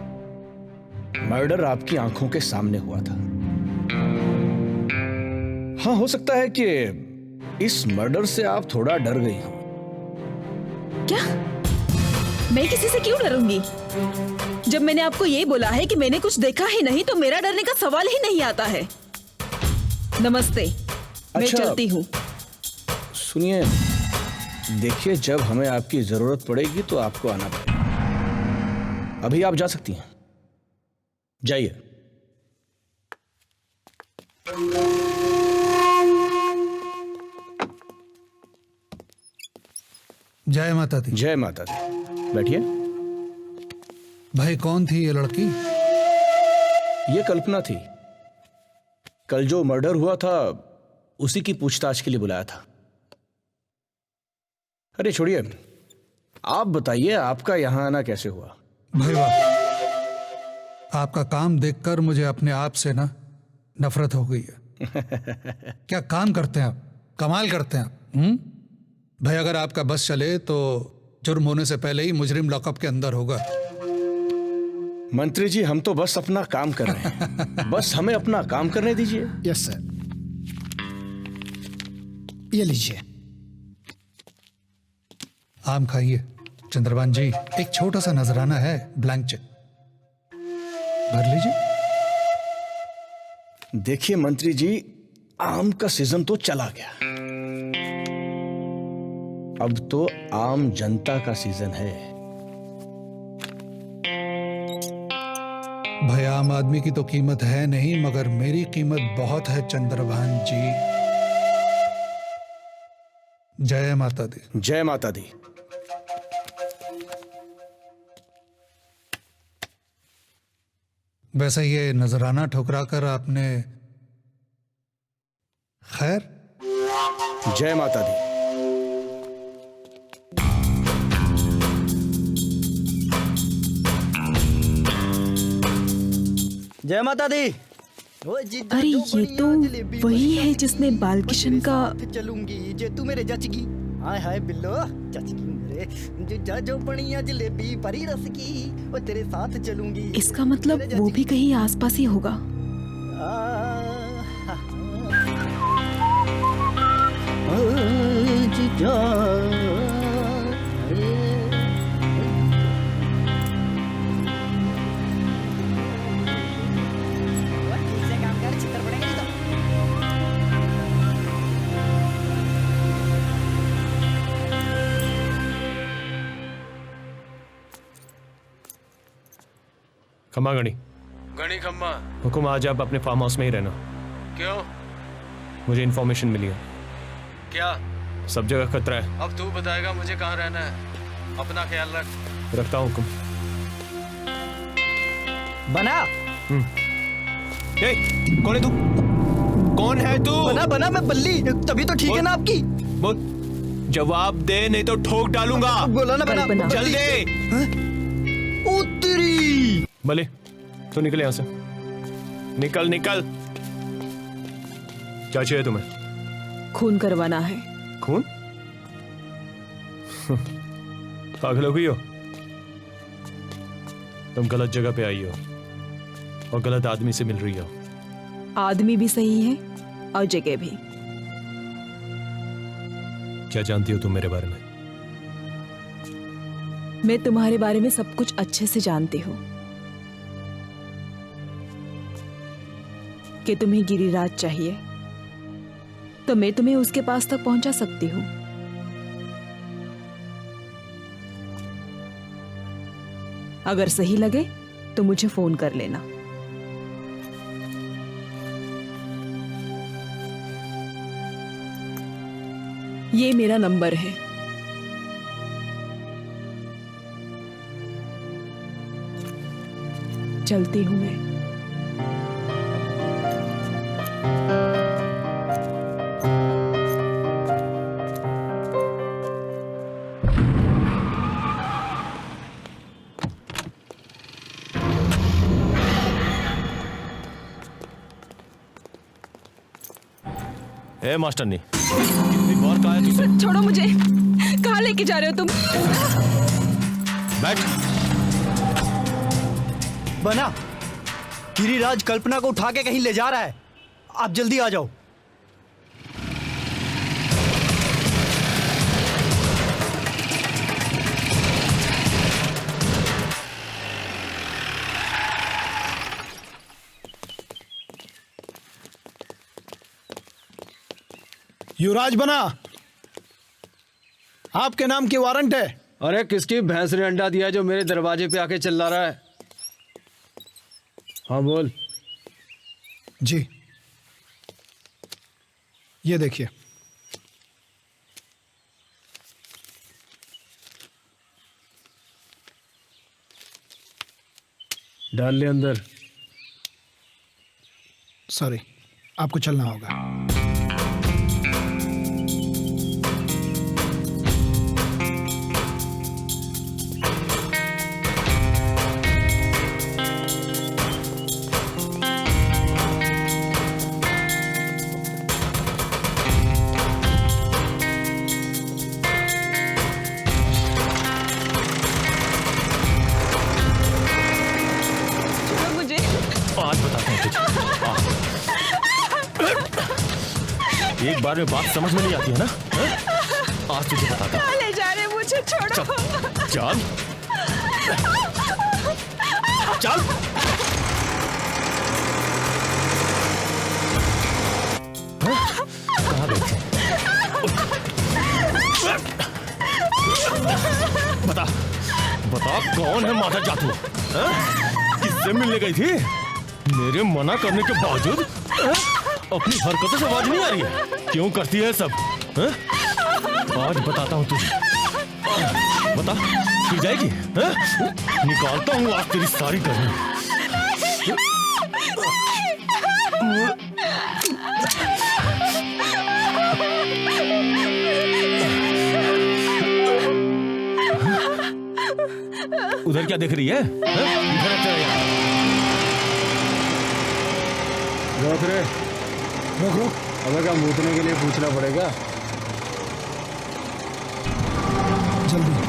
मर्डर आपकी आंखों के सामने हुआ था। हाँ, हो सकता है कि इस मर्डर से आप थोड़ा डर गई हो। क्या? मैं किसी से क्यों डरूंगी? जब मैंने आपको ये बोला है कि मैंने कुछ देखा ही नहीं तो मेरा डरने का सवाल ही नहीं आता है। नमस्ते। मैं चलती हूँ। सुनिए, देखिए जब हमें आपकी जरूरत पड़ेगी तो आपको आना पड़ेगा। अभी आप जा सकती हैं, जाइए। जय माता दी। जय माता दी। बैठिए। भाई कौन थी ये लड़की? ये कल्पना थी। कल जो मर्डर हुआ था उसी की पूछताछ के लिए बुलाया था। अरे छोड़िए, आप बताइए आपका यहां आना कैसे हुआ? भाई वाह, आपका काम देखकर मुझे अपने आप से ना नफरत हो गई है। क्या काम करते हैं आप, कमाल करते हैं आप। भाई अगर आपका बस चले तो जुर्म होने से पहले ही मुजरिम लॉकअप के अंदर होगा। मंत्री जी, हम तो बस अपना काम कर रहे हैं। बस हमें अपना काम करने दीजिए। Yes sir. ये लीजिए। आम खाइए। चंद्रभान जी, एक छोटा सा नजराना है, ब्लैंक चेक भर लीजिए। देखिए मंत्री जी, आम का सीजन तो चला गया, अब तो आम जनता का सीजन है। भाई आम आदमी की तो कीमत है नहीं, मगर मेरी कीमत बहुत है चंद्रभान जी। जय माता दी। जय माता दी। वैसे ये नजराना ठुकरा कर आपने खैर। जय माता दी। जय माता दी। अरे ये तो वही है जिसने बालकिशन का। चलूंगी जे तू मेरे जचगी। हाय हाय बिल्लो जचगी मेरे, जो जो पनिया जलेबी परी रस की, वो तेरे साथ चलूंगी। इसका मतलब वो भी कहीं आसपास ही होगा। खम्मा गणी। गणी खम्मा। हुकुम, आज आप अपने फार्म हाउस में ही रहना। क्यों? मुझे इन्फॉर्मेशन मिली है। क्या? सब जगह खतरा है। अब तू बताएगा मुझे कहाँ रहना है। अपना ख्याल रख। रखता हूँ हुकुम। बना। कौन है तू? कौन है तू? बना बना, मैं बल्ली। तभी तो ठीक है ना आपकी। बोल, जवाब दे नहीं तो ठोक डालूंगा। बोला ना बना। चल दे। उतरी। भले तो निकल यहां से। निकल निकल। क्या चाहिए तुम्हें? खून करवाना है। खून? पागल हो गई हो? तुम गलत जगह पे आई हो और गलत आदमी से मिल रही हो। आदमी भी सही है और जगह भी। क्या जानती हो तुम मेरे बारे में? मैं तुम्हारे बारे में सब कुछ अच्छे से जानती हूँ कि तुम्हें गिरिराज चाहिए, तो मैं तुम्हें उसके पास तक पहुंचा सकती हूँ। अगर सही लगे तो मुझे फोन कर लेना। ये मेरा नंबर है। चलती हूं मैं। ए मास्टरनी, कितनी बार कहा है तुझसे? छोड़ो मुझे, कहाँ लेके जा रहे हो तुम? बैठ। बना, गिरिराज कल्पना को उठा के कहीं ले जा रहा है, आप जल्दी आ जाओ। युवराज बना, आपके नाम की वारंट है। अरे किसकी भैंस ने अंडा दिया जो मेरे दरवाजे पे आके चिल्ला रहा है? हाँ बोल। जी ये देखिए। डाल ले अंदर। सॉरी, आपको चलना होगा। आज बताता हूँ तुझे। एक बार में बात समझ में नहीं आती है ना? आज तुझे बताता हूँ। कहाँ ले जा रहे मुझे? छोड़ो। चल चल। कहाँ गई? बता बता कौन है माता जातू? किससे मिलने गई थी? मेरे मना करने के बावजूद अपनी हरकतों से आवाज नहीं आ रही है? क्यों करती है सब? आज बताता हूँ तुझे। बता, पी जाएगी? निकालता हूँ आज तेरी सारी गर्मी। उधर क्या देख रही है? इधर अच्छा है। रोक रे, रोक रोक। अबे क्या मूतने के लिए पूछना पड़ेगा? जल्दी।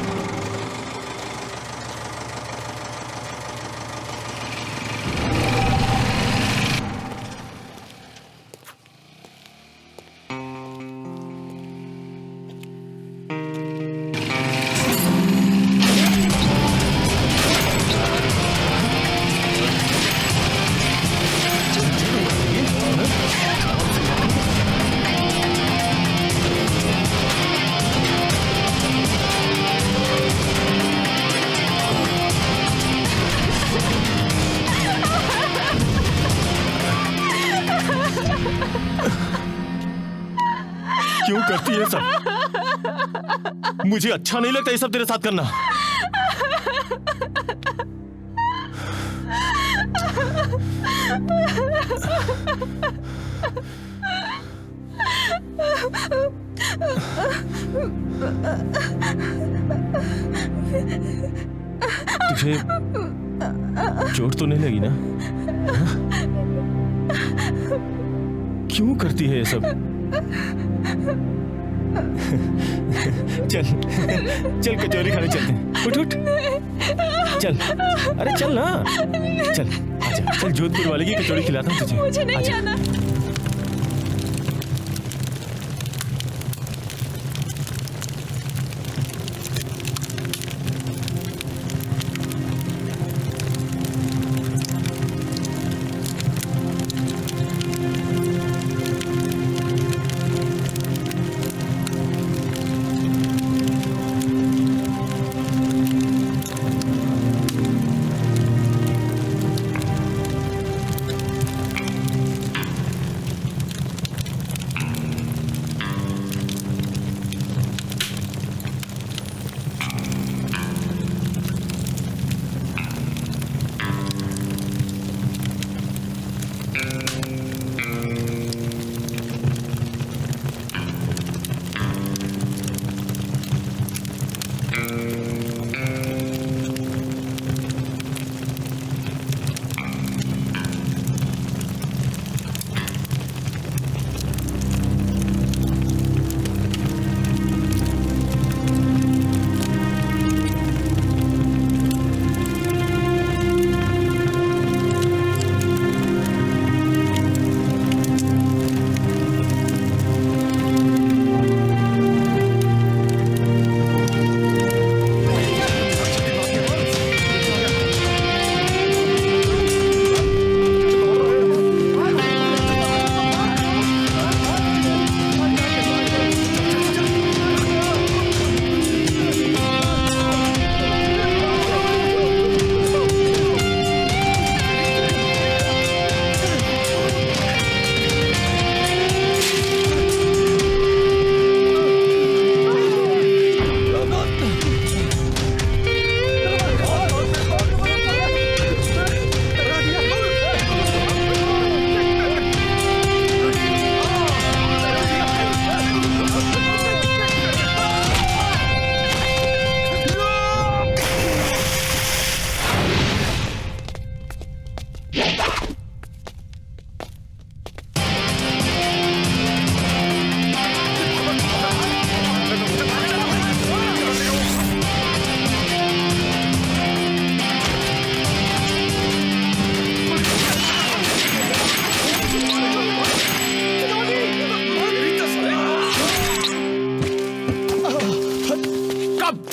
क्यों करती है सब? मुझे अच्छा नहीं लगता ये सब तेरे साथ करना। तुझे चोट तो नहीं लगी ना? क्यों करती है ये सब? चल चल कचौरी खाने चलते हैं। उठ उठ चल। अरे चल ना, चल आजा। चल जोधपुर वाले की कचौरी खिलाता हूँ तुझे। मुझे नहीं आना।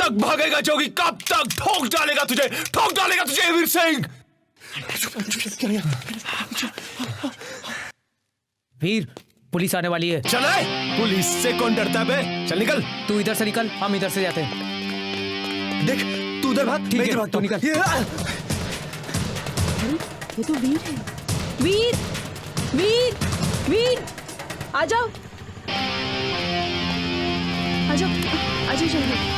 तक भागेगा जोगी? कब तक? ठोक डालेगा तुझे, ठोक डालेगा तुझे वीर सिंह। वीर, पुलिस आने वाली है। चल आए, पुलिस से कौन डरता है बे? चल निकल। तू इधर से निकल, हम इधर से जाते हैं। देख, तू उधर भाग, ठीक मैं है, इधर भागता तू हूं। निकल। ये तो वीर है। वीर, वीर, वीर, आ जाओ, आ जाओ, आ जाओ जल्दी।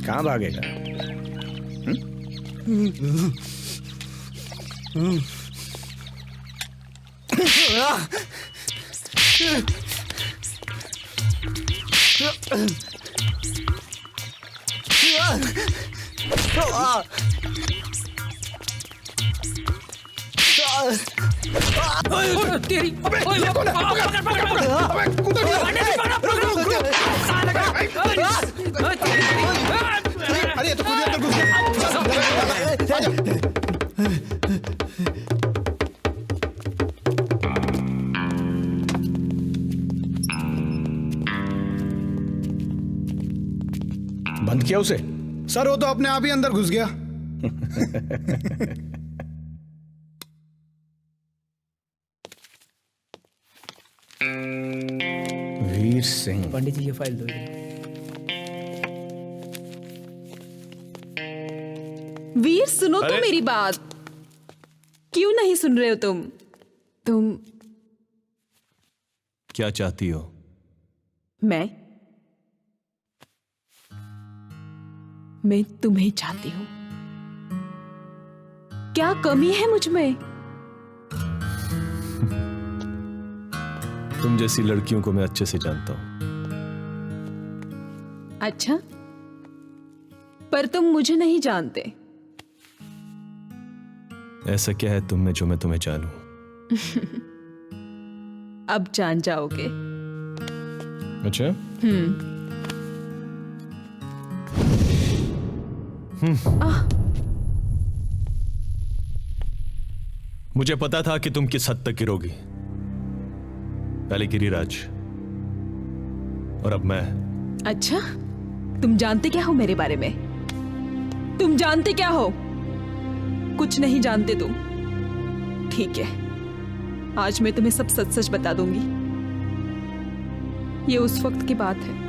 कहाँ भागेगा? तेरी अरे तो खुद ही अंदर घुस गया। बंद किया उसे? सर वो तो अपने आप ही अंदर घुस गया। वीर सिंह। पंडित जी ये फाइल दो। वीर, सुनो तो मेरी बात। क्यों नहीं सुन रहे हो तुम क्या चाहती हो? मैं तुम्हें चाहती हूं। क्या कमी है मुझ में? तुम जैसी लड़कियों को मैं अच्छे से जानता हूं। अच्छा, पर तुम मुझे नहीं जानते। ऐसा क्या है तुम में जो मैं तुम्हें जानूं? अब जान जाओगे। अच्छा? मुझे पता था कि तुम किस हद तक गिरोगी। पहले गिरिराज और अब मैं। अच्छा, तुम जानते क्या हो मेरे बारे में? तुम जानते क्या हो? कुछ नहीं जानते तुम। ठीक है, आज मैं तुम्हें सब सच सच बता दूंगी। ये उस वक्त की बात है।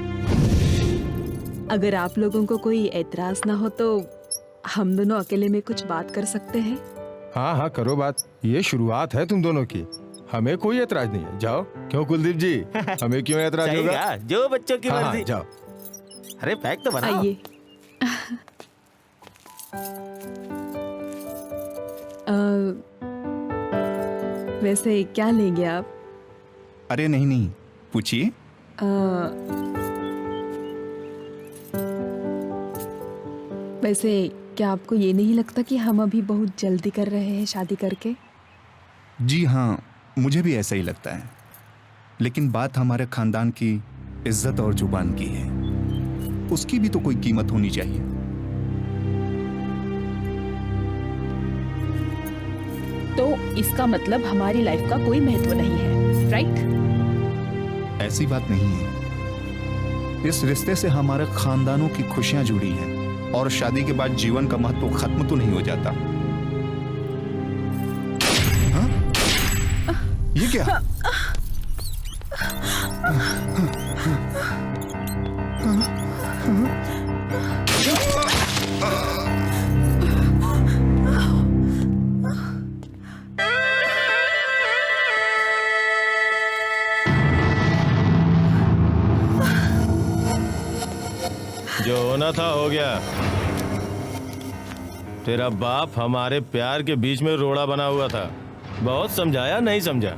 अगर आप लोगों को कोई एतराज ना हो तो हम दोनों अकेले में कुछ बात कर सकते हैं। हाँ हाँ करो बात, ये शुरुआत है तुम दोनों की, हमें कोई एतराज नहीं है। जाओ। क्यों कुलदीप जी, हमें क्यों एतराज होगा? जो बच्चों की मर्जी। जाओ। अरे पैक तो बनाओ। आइए। वैसे क्या लेंगे आप? अरे नहीं नहीं, पूछिए। वैसे क्या आपको ये नहीं लगता कि हम अभी बहुत जल्दी कर रहे हैं शादी करके? जी हाँ, मुझे भी ऐसा ही लगता है, लेकिन बात हमारे खानदान की इज्जत और जुबान की है। उसकी भी तो कोई कीमत होनी चाहिए। तो इसका मतलब हमारी लाइफ का कोई महत्व नहीं है, राइट? ऐसी बात नहीं है। इस रिश्ते से हमारे खानदानों की खुशियां जुड़ी हैं और शादी के बाद जीवन का महत्व खत्म तो नहीं हो जाता। ये क्या? जो होना था हो गया। तेरा बाप हमारे प्यार के बीच में रोड़ा बना हुआ था। बहुत समझाया, नहीं समझा।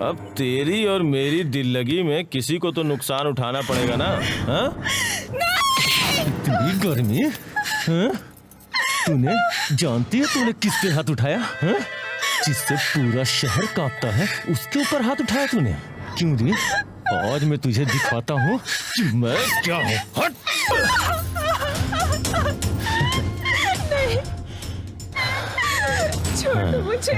अब तेरी और मेरी दिल लगी में किसी को तो नुकसान उठाना पड़ेगा ना। हाँ? इतनी गर्मी, हाँ? तूने जानती है तूने किस पे हाथ उठाया? हाँ? जिससे पूरा शहर कांपता है उसके ऊपर हाथ उठाया तूने। क्यों दी? आज मैं तुझे दिखाता हूँ कि मैं क्या हूँ। हट! नहीं, छोड़ दो मुझे।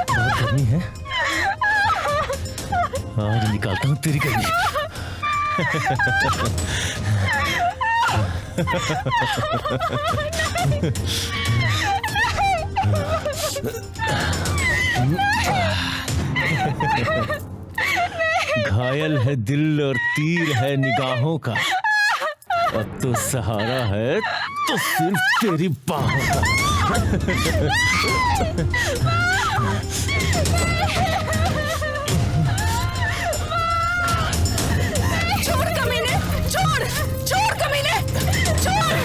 बहुत गर्मी है, आज निकालता हूँ तेरी गर्मी। घायल है दिल और तीर है निगाहों का। अब तो सहारा है तो सिर्फ तेरी बाहों का। छोड़ कमीने, छोड़, छोड़ कमीने, छोड़।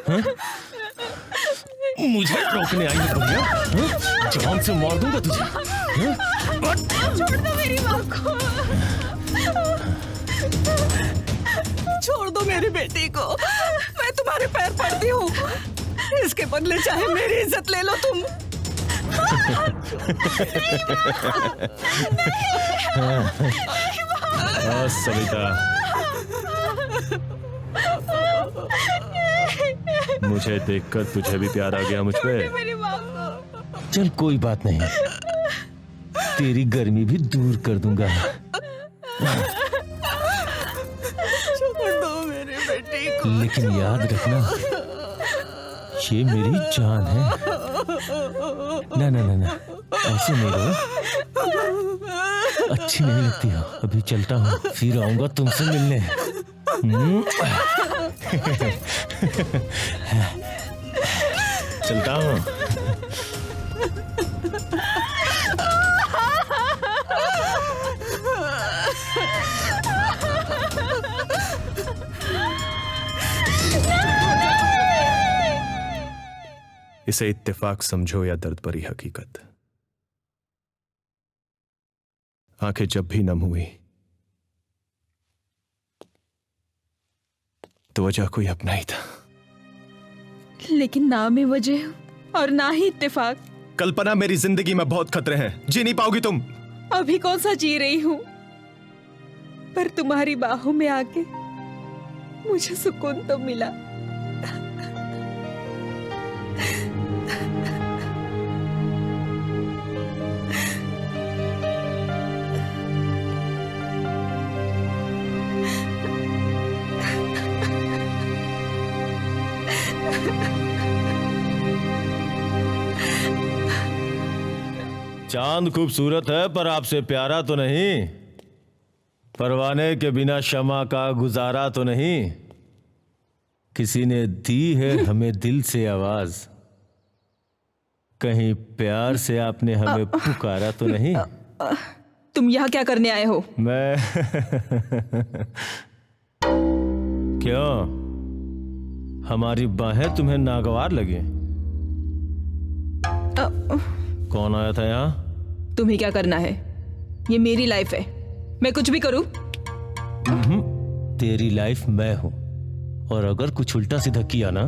हाँ? मुझे रोकने आई है भैया? जान से मार दूंगा तुझे। हाँ? छोड़ दो मेरी माँ को, छोड़ दो मेरी बेटी को। मैं तुम्हारे पैर पड़ती हूँ, इसके बदले चाहे मेरी इज्जत ले लो तुम। हाँ सविता, मुझे देखकर तुझे भी प्यार आ गया मुझ पे। चल कोई बात नहीं, तेरी गर्मी भी दूर कर दूंगा। छोड़ दो मेरी बेटी को। लेकिन याद रखना, ये मेरी जान है। ना ना ना ना, ऐसे नहीं रहो, अच्छी नहीं लगती हो। अभी चलता हूँ, फिर आऊंगा तुमसे मिलने। चलता हूँ। इसे इत्तेफाक समझो या दर्द भरी हकीकत। आंखें जब भी नम हुई तो वजह कोई अपना ही था। लेकिन ना में वजह और ना ही इत्तेफाक। कल्पना, मेरी जिंदगी में बहुत खतरे हैं, जी नहीं पाओगी तुम। अभी कौन सा जी रही हूँ, पर तुम्हारी बाहों में आके मुझे सुकून तो मिला। चांद खूबसूरत है पर आपसे प्यारा तो नहीं। परवाने के बिना शमा का गुजारा तो नहीं। किसी ने दी है हमें दिल से आवाज, कहीं प्यार से आपने हमें पुकारा तो नहीं। तुम यहाँ क्या करने आए हो? मैं क्यों, हमारी बाहें तुम्हें नागवार लगे? कौन आया था यहाँ? तुम्हें क्या करना है? ये मेरी लाइफ है, मैं कुछ भी करूं? तेरी लाइफ मैं हूं, और अगर कुछ उल्टा सीधा किया ना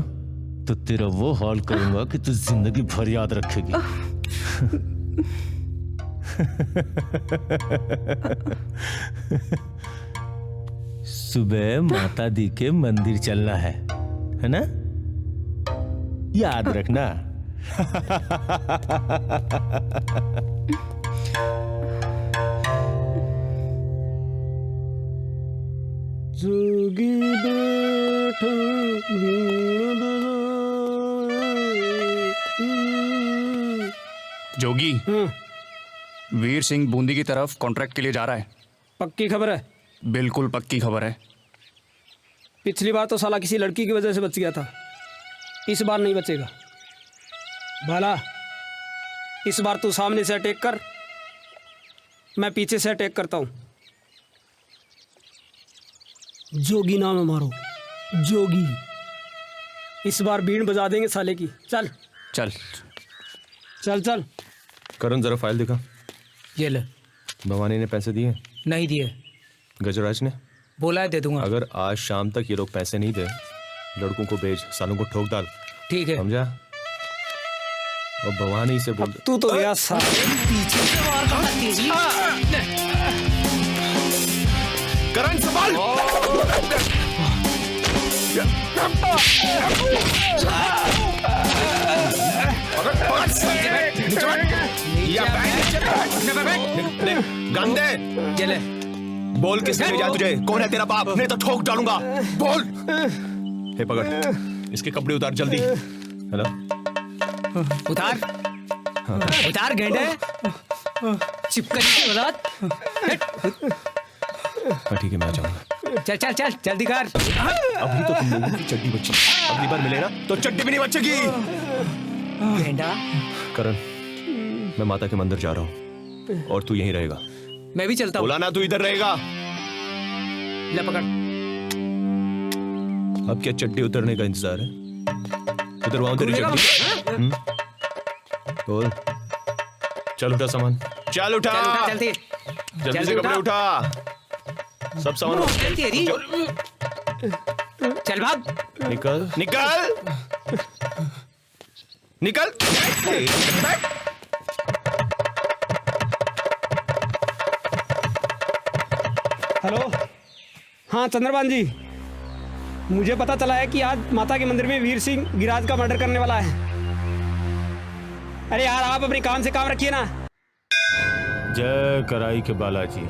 तो तेरा वो हाल करूंगा कि तू जिंदगी भर याद रखेगी। सुबह माता दी के मंदिर चलना है ना? याद रखना। जोगी जोगी, वीर सिंह बूंदी की तरफ कॉन्ट्रैक्ट के लिए जा रहा है। पक्की खबर है? बिल्कुल पक्की खबर है। पिछली बार तो साला किसी लड़की की वजह से बच गया था, इस बार नहीं बचेगा। भाला, इस बार तू सामने से अटैक कर, मैं पीछे से अटैक करता हूँ। जोगी नाम है मारो, जोगी। इस बार बीन बजा देंगे साले की। चल चल चल चल। करण जरा फाइल दिखा। ये ले। भवानी ने पैसे दिए? नहीं दिए। गजराज ने बोला है दे दूंगा। अगर आज शाम तक ये लोग पैसे नहीं दे, लड़कों को भेज, सालों को ठोक डाल। ठीक है, समझा? और भवानी से बोल। तू तो गया पीछे से वार करना तेजी। करण संभाल। गंदे चले। बोल किसने भेजा तुझे? कौन है तेरा बाप? नहीं तो ठोक डालूंगा। बोल। हे पकड़, इसके कपड़े उतार जल्दी। हेलो, उतार। उतार गेंडे। चिपकली की औलाद। हाँ ठीक है, मैं आ जाऊंगा। चल चल चल जल्दी कर। अभी तो तुम लोगों की चड्डी बची, अगली बार मिले ना तो चड्डी भी नहीं बचेगी। गेंडा। करण, मैं माता के मंदिर जा रहा हूँ और तू यहीं रहेगा। मैं भी चलता हूँ। बोला ना तू इधर रहेगा। ले पकड़। अब क्या चड्डी उतरने का इंतजार है? उधर वहां तेरी चड्डी। बोल। चल उठा सामान। चल उठा। जल्दी जल्दी से कपड़े उठा। सब सामान चल भाग। निकल निकल निकल। हेलो, हाँ चंद्रभान जी, मुझे पता चला है कि आज माता के मंदिर में वीर सिंह गिराज का मर्डर करने वाला है। अरे यार, आप अपने काम से काम रखिए ना। जय कराई के बालाजी।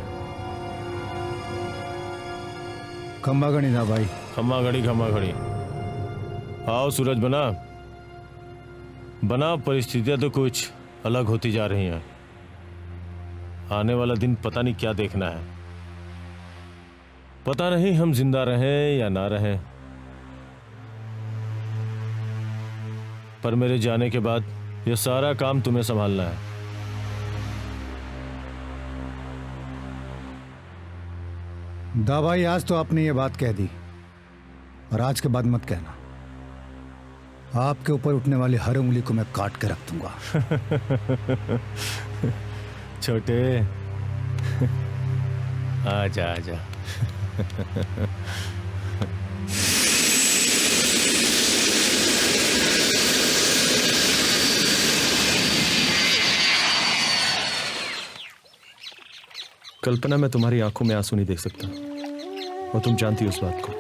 खम्बा घड़ी ना भाई। खम्बा घड़ी। आओ सूरज बना। परिस्थितियां तो कुछ अलग होती जा रही हैं। आने वाला दिन पता नहीं क्या देखना है। पता नहीं हम जिंदा रहें या ना रहें, पर मेरे जाने के बाद ये सारा काम तुम्हें संभालना है। दा भाई, आज तो आपने ये बात कह दी और आज के बाद मत कहना। आपके ऊपर उठने वाली हर उंगली को मैं काट के रख दूंगा। छोटे, आजा आजा। कल्पना, मैं तुम्हारी आंखों में आंसू नहीं देख सकता और तुम जानती हो उस बात को।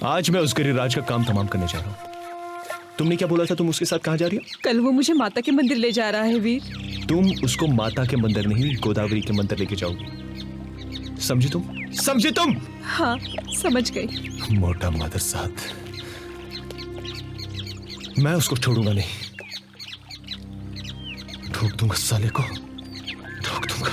आज मैं उस गिरिराज का काम तमाम करने जा रहा हूं। तुमने क्या बोला था? तुम उसके साथ कहां जा रही हो? कल वो मुझे माता के मंदिर ले जा रहा है वीर। तुम उसको माता के मंदिर नहीं, गोदावरी के मंदिर लेके जाओगी। समझी तुम? समझी तुम? हाँ, समझ गई। मोटा मादर साथ, मैं उसको छोड़ूंगा नहीं। ठोक दूंगा साले को, ठोक दूंगा।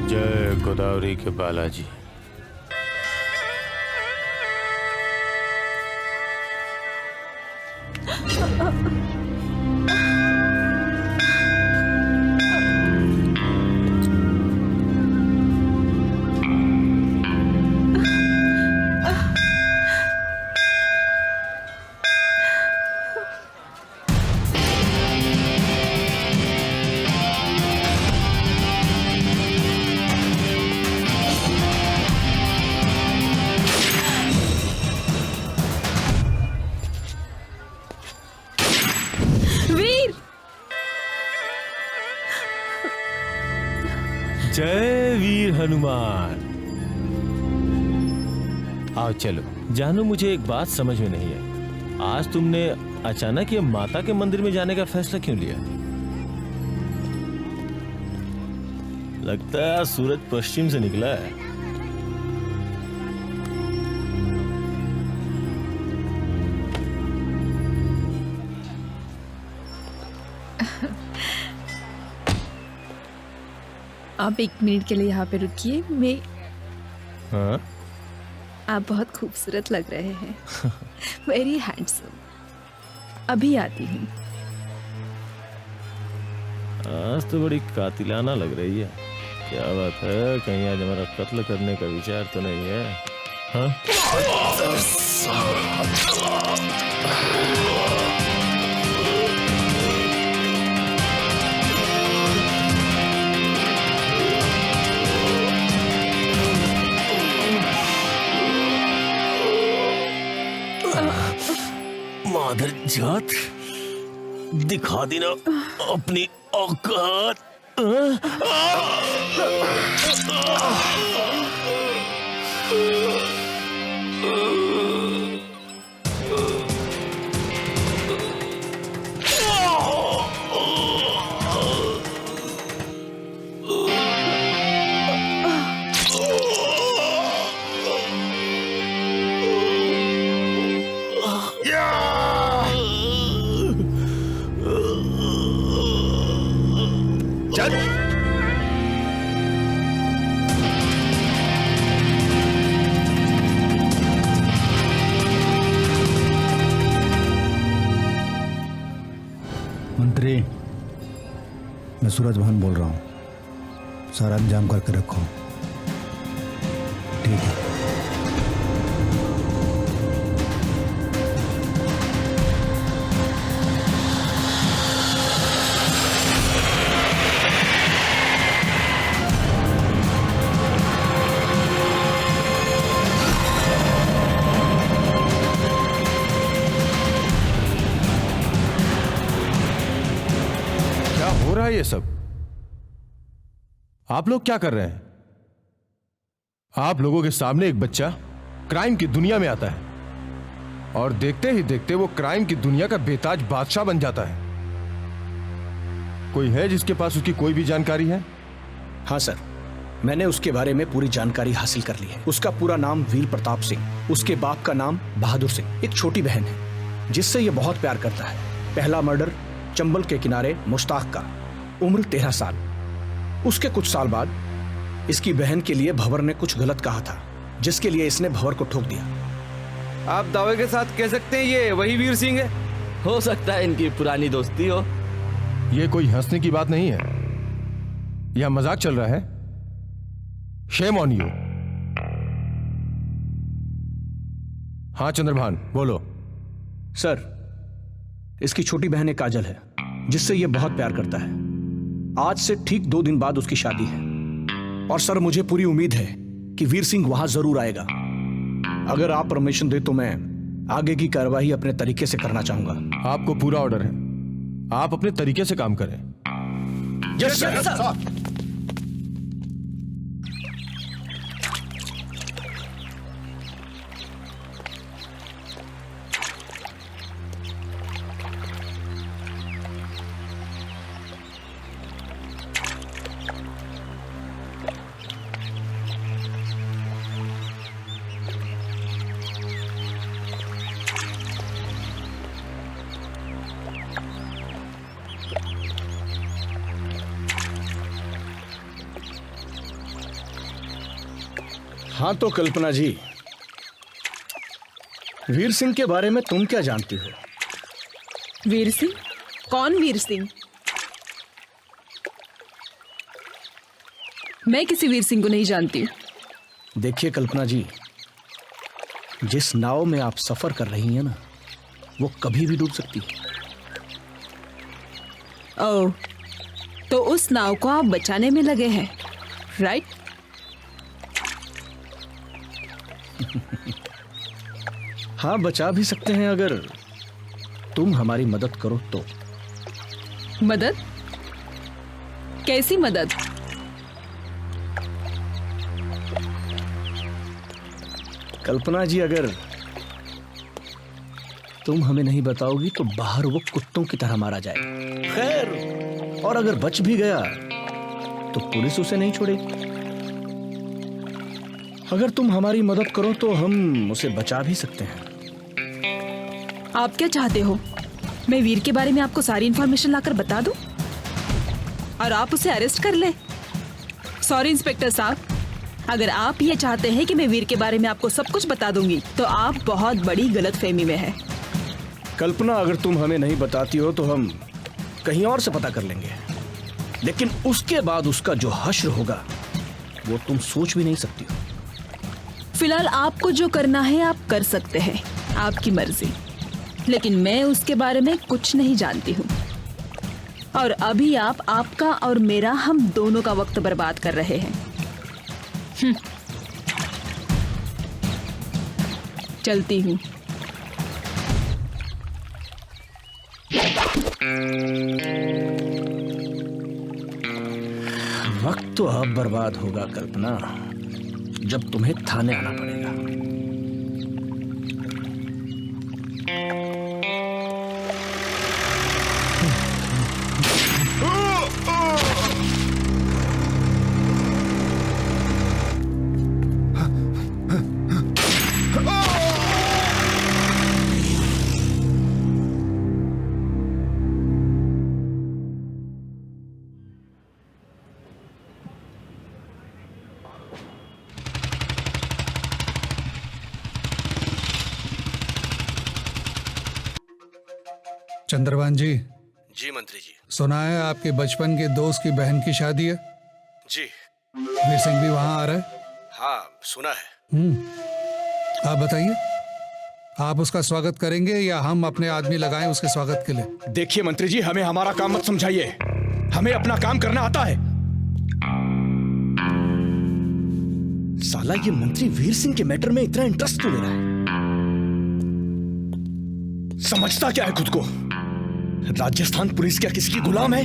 जय गोदावरी के बालाजी। जय वीर हनुमान। आओ चलो। जानू, मुझे एक बात समझ में नहीं है। आज तुमने अचानक ये माता के मंदिर में जाने का फैसला क्यों लिया? लगता है सूरज पश्चिम से निकला है। आप 1 मिनट के लिए यहाँ पे रुकिए। मैं हाँ? आप बहुत खूबसूरत लग रहे हैं। Very handsome. अभी आती हूँ। आज तो बड़ी कातिलाना लग रही है। क्या बात है, कहीं आज हमारा कत्ल करने का विचार तो नहीं है? हाँ? मादर जात, दिखा दी ना अपनी औकात। मंत्री, मैं सूरज भान बोल रहा हूँ। सारा इंतजाम करके रखो। ठीक है। हो रहा है ये सब? आप लोग क्या कर रहे हैं? आप लोगों के सामने एक बच्चा क्राइम की दुनिया में आता है और देखते ही देखते वो क्राइम की दुनिया का बेताज बादशाह बन जाता है। कोई है जिसके पास उसकी कोई भी जानकारी है? हाँ सर, मैंने उसके बारे में पूरी जानकारी हासिल कर ली है। उसका पूरा नाम वीर प्रताप सिंह, उसके बाप का नाम बहादुर सिंह, एक छोटी बहन है जिससे ये बहुत प्यार करता है। पहला मर्डर चंबल के किनारे मुश्ताक का, उम्र 13 साल। उसके कुछ साल बाद इसकी बहन के लिए भंवर ने कुछ गलत कहा था, जिसके लिए इसने भंवर को ठोक दिया। आप दावे के साथ कह सकते हैं ये वही वीर सिंह है? हो सकता है इनकी पुरानी दोस्ती हो। यह कोई हंसने की बात नहीं है, यह मजाक चल रहा है। Shame on you. हाँ चंद्रभान, बोलो। सर, इसकी छोटी बहन एक काजल है जिससे ये बहुत प्यार करता है। आज से ठीक 2 दिन बाद उसकी शादी है और सर मुझे पूरी उम्मीद है कि वीर सिंह वहां जरूर आएगा। अगर आप परमिशन दे तो मैं आगे की कार्रवाई अपने तरीके से करना चाहूंगा। आपको पूरा ऑर्डर है, आप अपने तरीके से काम करें। Yes sir. हाँ तो कल्पना जी, वीर सिंह के बारे में तुम क्या जानती हो? वीर सिंह? कौन वीर सिंह? मैं किसी वीर सिंह को नहीं जानती। देखिए कल्पना जी, जिस नाव में आप सफर कर रही हैं ना, वो कभी भी डूब सकती है। ओह, तो उस नाव को आप बचाने में लगे हैं, राइट? हाँ, बचा भी सकते हैं अगर तुम हमारी मदद करो तो। मदद? कैसी मदद? कल्पना जी, अगर तुम हमें नहीं बताओगी तो बाहर वो कुत्तों की तरह मारा जाएगा। खैर, और अगर बच भी गया तो पुलिस उसे नहीं छोड़ेगी। अगर तुम हमारी मदद करो तो हम उसे बचा भी सकते हैं। आप क्या चाहते हो? मैं वीर के बारे में आपको सारी इंफॉर्मेशन लाकर बता दूं और आप उसे अरेस्ट कर ले? सॉरी इंस्पेक्टर साहब, अगर आप ये चाहते हैं कि मैं वीर के बारे में आपको सब कुछ बता दूंगी तो आप बहुत बड़ी गलतफहमी में हैं। कल्पना, अगर तुम हमें नहीं बताती हो तो हम कहीं और से पता कर लेंगे, लेकिन उसके बाद उसका जो हश्र होगा वो तुम सोच भी नहीं सकती हो। फिलहाल आपको जो करना है आप कर सकते हैं, आपकी मर्जी, लेकिन मैं उसके बारे में कुछ नहीं जानती हूँ। और अभी आप आपका और मेरा, हम दोनों का वक्त बर्बाद कर रहे हैं। चलती हूँ। वक्त तो अब बर्बाद होगा कल्पना, जब तुम्हें थाने आना पड़ेगा। चंद्रभान जी। जी मंत्री जी। सुना है आपके बचपन के दोस्त की बहन की शादी है? जी। वीर सिंह भी वहां आ रहा है? हाँ सुना है। आप बताइए, आप उसका स्वागत करेंगे या हम अपने आदमी लगाएं उसके स्वागत के लिए? देखिए मंत्री जी, हमें हमारा काम मत समझाइए, हमें अपना काम करना आता है। साला ये मंत्री वीर सिंह के मैटर में इतना इंटरेस्ट क्यों ले रहा है? समझता क्या है खुद को? राजस्थान पुलिस क्या किसकी गुलाम है?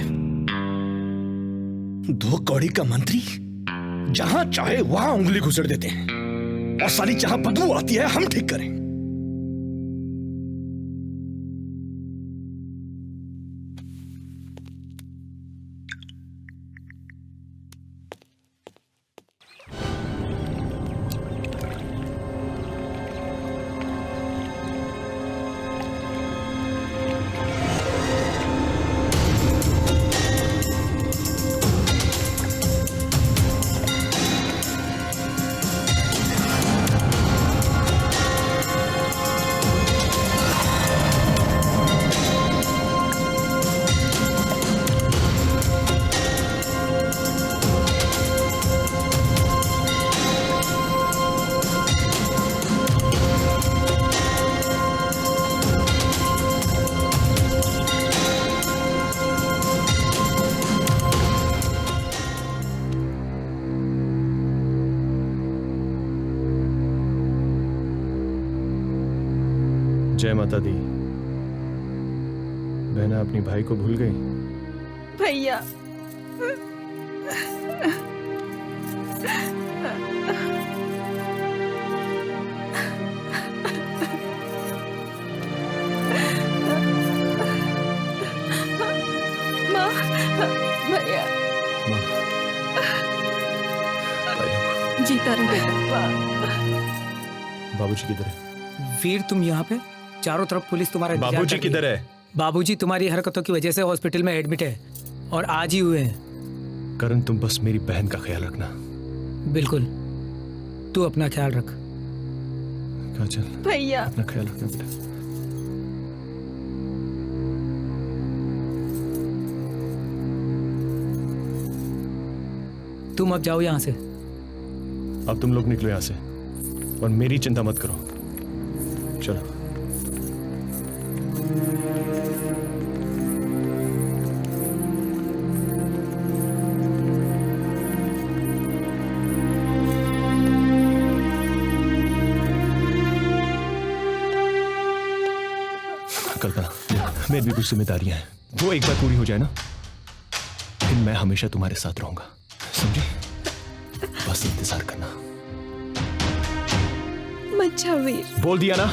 2 कौड़ी का मंत्री जहां चाहे वहां उंगली घुसेड़ देते हैं, और साली जहां बदबू आती है हम ठीक करें। जय माता दी। बहना अपनी भाई को भूल गई? भैया, माँ, भैया, जीता रहे बेटा। बाबूजी किधर है? वीर, तुम यहाँ पे? चारों तरफ पुलिस तुम्हारा इंतजार कर बाबूजी रही है। किधर है? बाबूजी तुम्हारी हरकतों की वजह से हॉस्पिटल में एडमिट है और आज ही हुए हैं। करण, तुम बस मेरी बहन का ख्याल रखना। बिल्कुल, तू अपना ख्याल रख। काजल, भैया, अपना ख्याल रखना बेटा। तुम अब जाओ यहाँ से। अब तुम लोग निकलो यहाँ से और मेरी चिंता मत करो। चलो। कल्पना, मेरी भी कुछ जिम्मेदारियां हैं, वो एक बार पूरी हो जाए ना, फिर मैं हमेशा तुम्हारे साथ रहूंगा, समझे? बस इंतजार करना। मच्छा वीर, बोल दिया ना?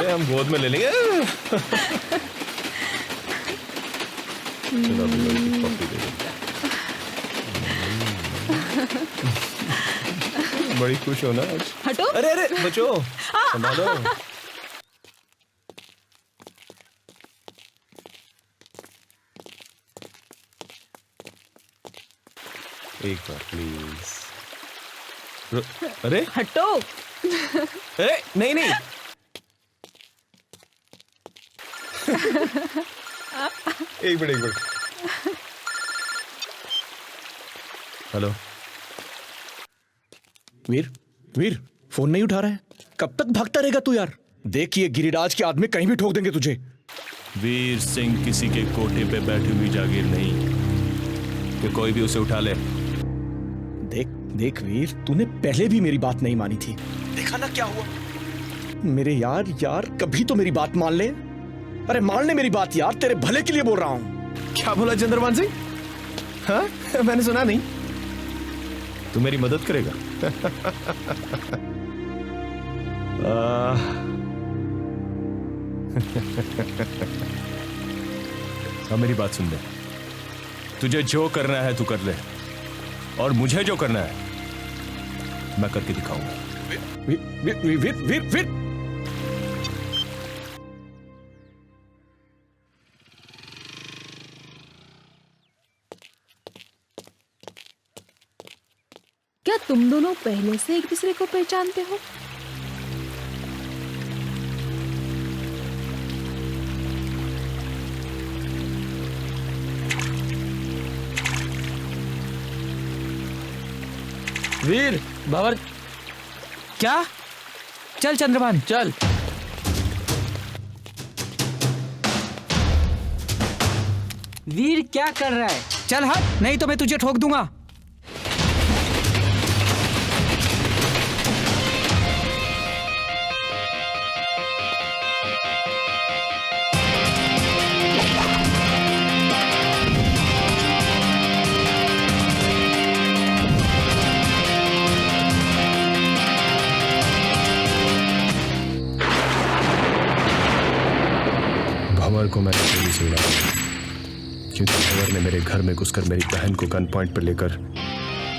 अरे हम गोद में ले लेंगे। चलो अभी लड़की पप्पी दे दो। बड़ी खुश हो ना आज। हटो। अरे अरे बचो, संभालो। एक बार प्लीज। अरे हटो। अरे नहीं नहीं। एक मिनट। हेलो वीर, वीर फोन नहीं उठा रहा है। कब तक भागता रहेगा तू यार? देखिए गिरिराज के आदमी कहीं भी ठोक देंगे तुझे। वीर सिंह किसी के कोठे पे बैठी हुई जागीर नहीं कि कोई भी उसे उठा ले। देख देख वीर, तूने पहले भी मेरी बात नहीं मानी थी, देखा ना क्या हुआ। मेरे यार कभी तो मेरी बात मान ले। अरे मान ले मेरी बात यार, तेरे भले के लिए बोल रहा हूं। क्या बोला चंद्रभान सिंह? हाँ मैंने सुना नहीं। तू मेरी मदद करेगा? हाँ मेरी बात सुन ले। तुझे जो करना है तू कर ले, और मुझे जो करना है मैं करके दिखाऊंगा। वीर क्या तुम दोनों पहले से एक दूसरे को पहचानते हो? वीर बाबर, क्या? चल चंद्रभान चल। वीर क्या कर रहा है? चल हट, नहीं तो मैं तुझे ठोक दूंगा। भंवर को मैंने गोली से उड़ा दिया, क्योंकि भंवर ने मेरे घर में घुसकर मेरी बहन को गन पॉइंट पर लेकर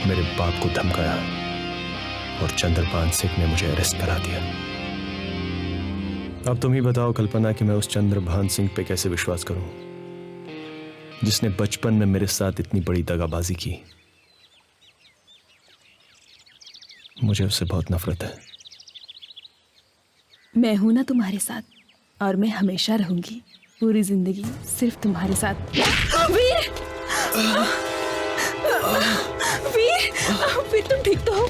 मेरे बाप को धमकाया, और चंद्रभान सिंह ने मुझे अरेस्ट करा दिया। अब तुम ही बताओ कल्पना कि मैं उस चंद्रभान सिंह पे कैसे विश्वास करूं, जिसने बचपन में मेरे साथ इतनी बड़ी दगाबाजी की। मुझे उससे बहुत नफरत है। मैं हूं ना तुम्हारे साथ, और मैं हमेशा रहूंगी, पूरी जिंदगी सिर्फ तुम्हारे साथ। वीर! वीर तुम ठीक तो हो?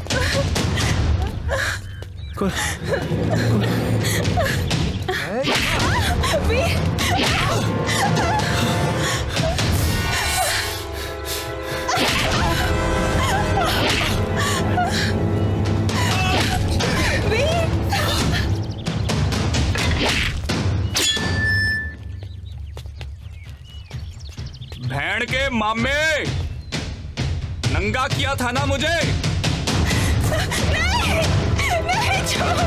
भैन के मामे, नंगा किया था ना मुझे? नहीं छोड़।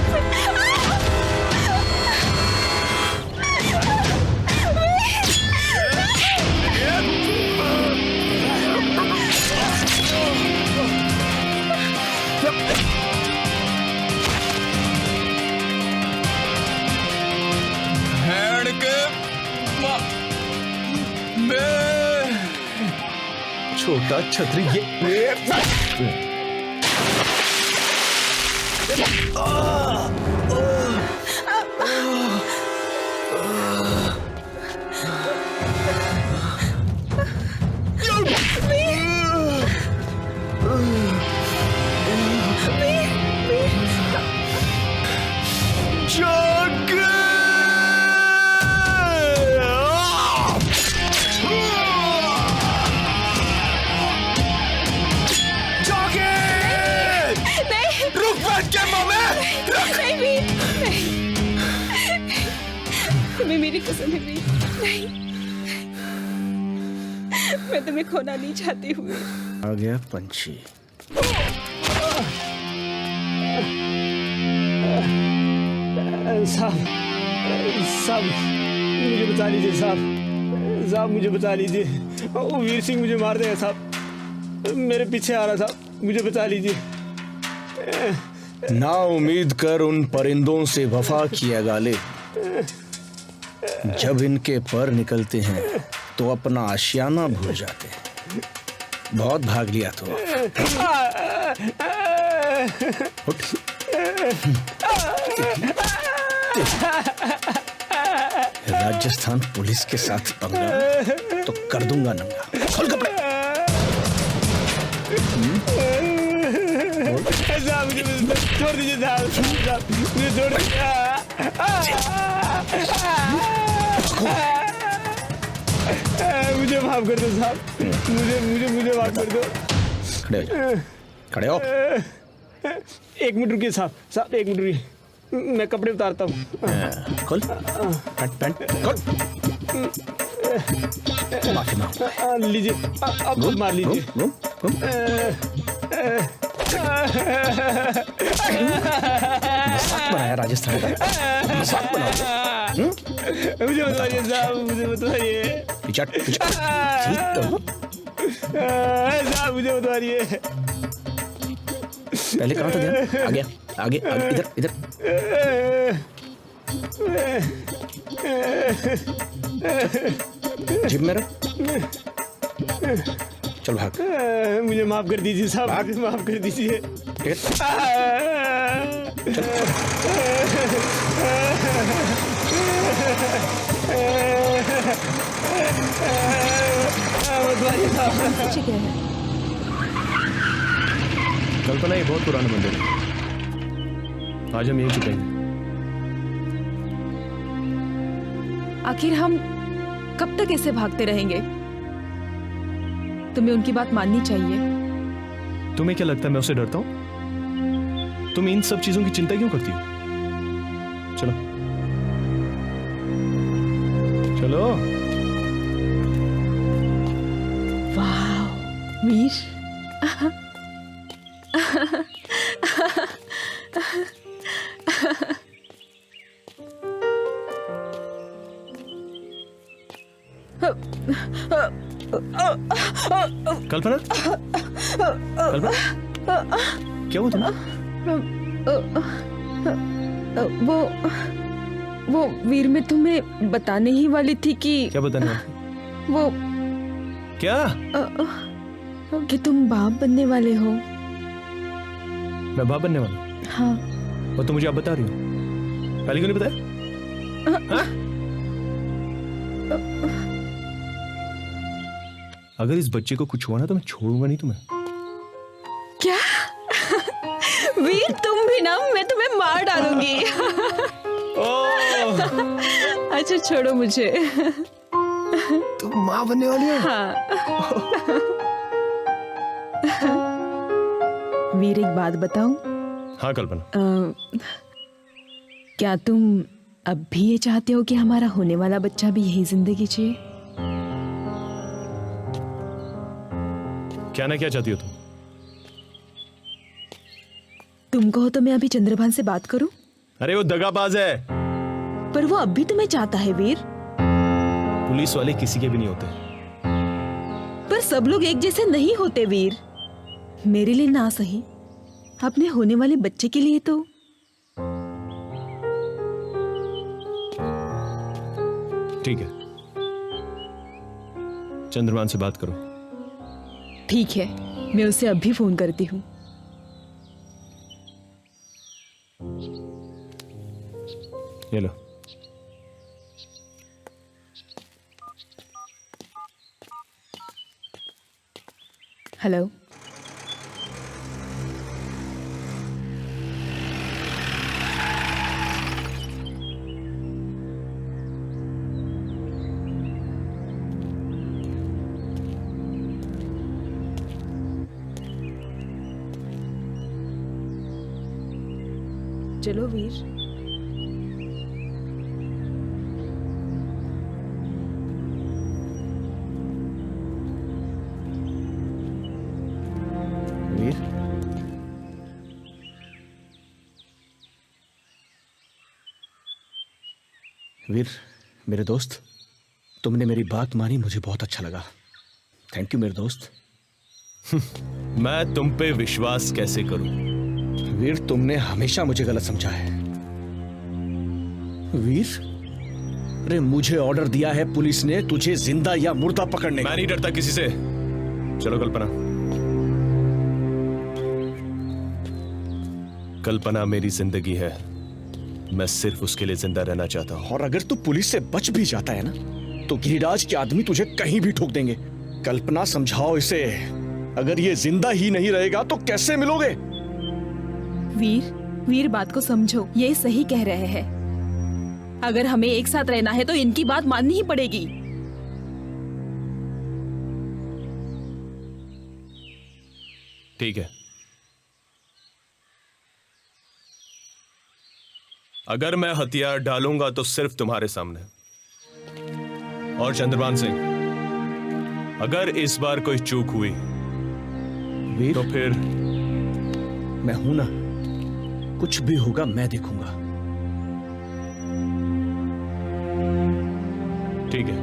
भैन के छोटा छतरी ये तुम्हें मेरी कसम है वीर, नहीं, मैं तुम्हें खोना नहीं चाहती हूँ। आ गया पंछी। साहब साहब मुझे बचा लीजिए साहब, साहब मुझे बचा लीजिए। वो वीर सिंह मुझे मार देगा साहब, मेरे पीछे आ रहा साहब, मुझे बचा लीजिए। ना उम्मीद कर उन परिंदों से वफा किया गाले, जब इनके पर निकलते हैं तो अपना आशियाना भूल जाते हैं। बहुत भाग लिया तो उठ। राजस्थान पुलिस के साथ पंगा तो कर दूंगा नंगा। खोल कपड़े। साहब मुझे छोड़ दीजिए साहब, मुझे छोड़ दीजिए। मुझे माफ कर दो साहब, मुझे मुझे मुझे माफ कर दो। खड़े हो जाओ, खड़े हो। एक मिनट रुकिए साहब, साहब एक मिनट रुकिए, मैं कपड़े उतारता हूँ। खोल पैंट खोल। माफी मांगो। लीजिए, अब खुद मार लीजिए। मजाक बनाया राजस्थान का, मजाक बनाओ। मुझे बताइए साहब, मुझे बताइए साहब, मुझे बताइए। पहले कहाँ था ध्यान? आगे आगे आगे, इधर इधर। जिप में रख। चल भाग। मुझे माफ कर दीजिए साहब, मुझे माफ कर दीजिए। कल्पना ये बहुत पुराना मंदिर है, आज हम यहीं छुपेंगे। आखिर हम कब तक ऐसे भागते रहेंगे? तुम्हें उनकी बात माननी चाहिए। तुम्हें क्या लगता है मैं उससे डरता हूं? तुम इन सब चीजों की चिंता क्यों करती हो? चलो चलो। वाह वीर, कल्पना, कल्पना क्या हुआ तुम्हें? वो वीर, मैं तुम्हें बताने ही वाली थी कि क्या बताने वाली? वो क्या? कि तुम बाप बनने वाले हो। मैं बाप बनने वाला हूँ? हाँ। और तुम मुझे अब बता रही हो? पहले क्यों नहीं बताया? अगर इस बच्चे को कुछ हुआ ना तो मैं छोड़ूंगा नहीं तुम्हें। क्या? वीर तुम भी ना, मैं तुम्हें मार डालूंगी। अच्छा छोड़ो मुझे। तुम माँ बनने वाली हो? हाँ। वीर एक बात बताऊं? हाँ कल्पना। क्या तुम अब भी ये चाहते हो कि हमारा होने वाला बच्चा भी यही जिंदगी जिए? क्या ना क्या चाहती हो तुम? तुम कहो तो मैं अभी चंद्रभान से बात करूं? अरे वो दगाबाज है। पर वो अब भी तुम्हें चाहता है वीर। पुलिस वाले किसी के भी नहीं होते। पर सब लोग एक जैसे नहीं होते वीर। मेरे लिए ना सही, अपने होने वाले बच्चे के लिए तो। ठीक है, चंद्रभान से बात करो। ठीक है, मैं उसे अभी फोन करती हूँ। ये लो। हेलो। चलो वीर। वीर, वीर, मेरे दोस्त, तुमने मेरी बात मानी, मुझे बहुत अच्छा लगा। थैंक यू मेरे दोस्त। मैं तुम पे विश्वास कैसे करूं? वीर, तुमने हमेशा मुझे गलत समझा है। वीर, अरे मुझे ऑर्डर दिया है पुलिस ने तुझे जिंदा या मुर्दा पकड़ने का। मैं नहीं डरता किसी से। चलो कल्पना। कल्पना मेरी जिंदगी है, मैं सिर्फ उसके लिए जिंदा रहना चाहता हूं। और अगर तू पुलिस से बच भी जाता है ना, तो गिरिराज के आदमी तुझे कहीं भी ठोक देंगे। कल्पना, समझाओ इसे, अगर ये जिंदा ही नहीं रहेगा तो कैसे मिलोगे? वीर बात को समझो, ये सही कह रहे हैं। अगर हमें एक साथ रहना है तो इनकी बात माननी ही पड़ेगी। ठीक है, अगर मैं हथियार डालूंगा तो सिर्फ तुम्हारे सामने। और चंद्रभान सिंह, अगर इस बार कोई चूक हुई वीर, तो फिर मैं हूं ना, कुछ भी होगा मैं देखूंगा। ठीक है,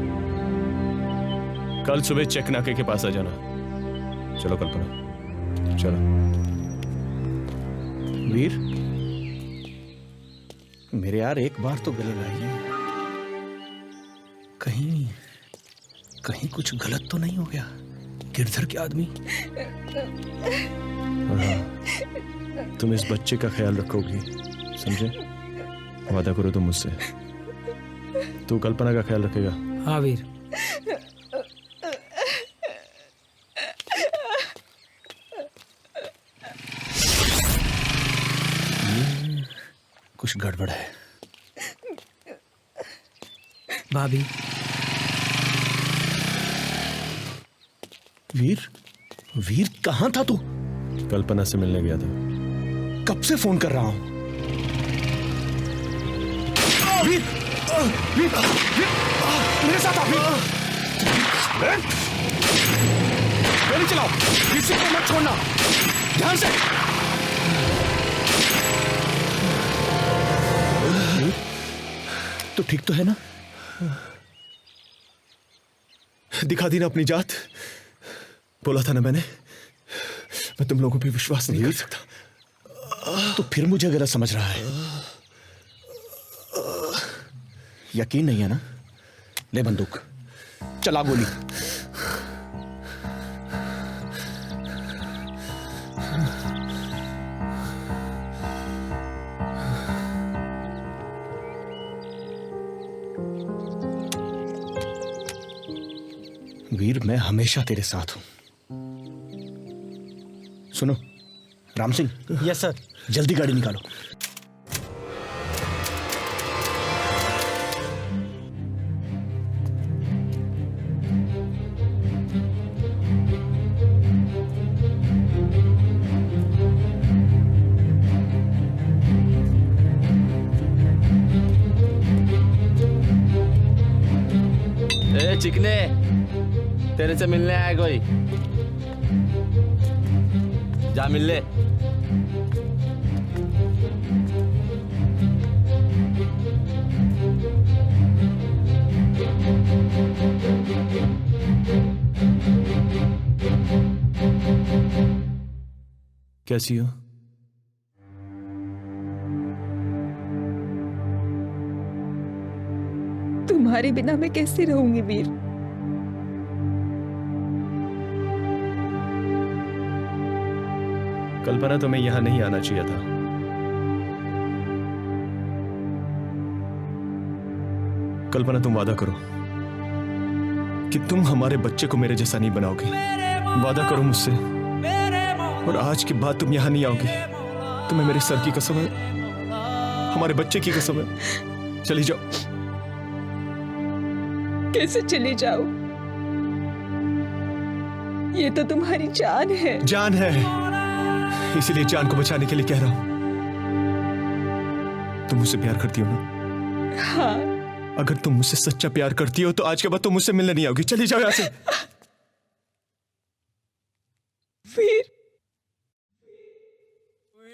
कल सुबह चेक नाके के पास आ जाना। चलो कल्पना, चलो। वीर, मेरे यार एक बार तो गले लगाइए, कहीं कुछ गलत तो नहीं हो गया? गिरधर के आदमी। तुम इस बच्चे का ख्याल रखोगी, समझे? वादा करो तुम मुझसे। तू कल्पना का ख्याल रखेगा? हाँ वीर। कुछ गड़बड़ है। भाभी। वीर कहां था तू? कल्पना से मिलने गया था। कब से फोन कर रहा हूं? वीर, मेरे साथ आ वीर। गोली चलाओ, वीर सिंह को मत छोड़ना, ध्यान से। तो ठीक तो है ना? दिखा दी ना अपनी जात। बोला था ना मैंने, मैं तुम लोगों पे विश्वास नहीं कर सकता। तो फिर मुझे गलत समझ रहा है। यकीन नहीं है ना? ले बंदूक, चला गोली। वीर, मैं हमेशा तेरे साथ हूं। सुनो राम सिंह। Yes sir. जल्दी गाड़ी निकालो। चिकने, तेरे से मिलने आया कोई? जा मिल ले। कैसी हो? तुम्हारे बिना मैं कैसे रहूंगी वीर? कल्पना, तुम्हें यहां नहीं आना चाहिए था। कल्पना, तुम वादा करो कि तुम हमारे बच्चे को मेरे जैसा नहीं बनाओगे। वादा करो मुझसे। और आज के बाद तुम यहां नहीं आओगे। तुम्हें मेरे सर की कसम है, हमारे बच्चे की कसम है। चली जाओ। कैसे चले जाओ? ये तो तुम्हारी जान है। जान है, इसीलिए जान को बचाने के लिए कह रहा हूं। तुम मुझसे प्यार करती हो ना? हाँ। अगर तुम मुझसे सच्चा प्यार करती हो तो आज के बाद तुम मुझसे मिलने नहीं आओगी। चली जाओ यहां से। फिर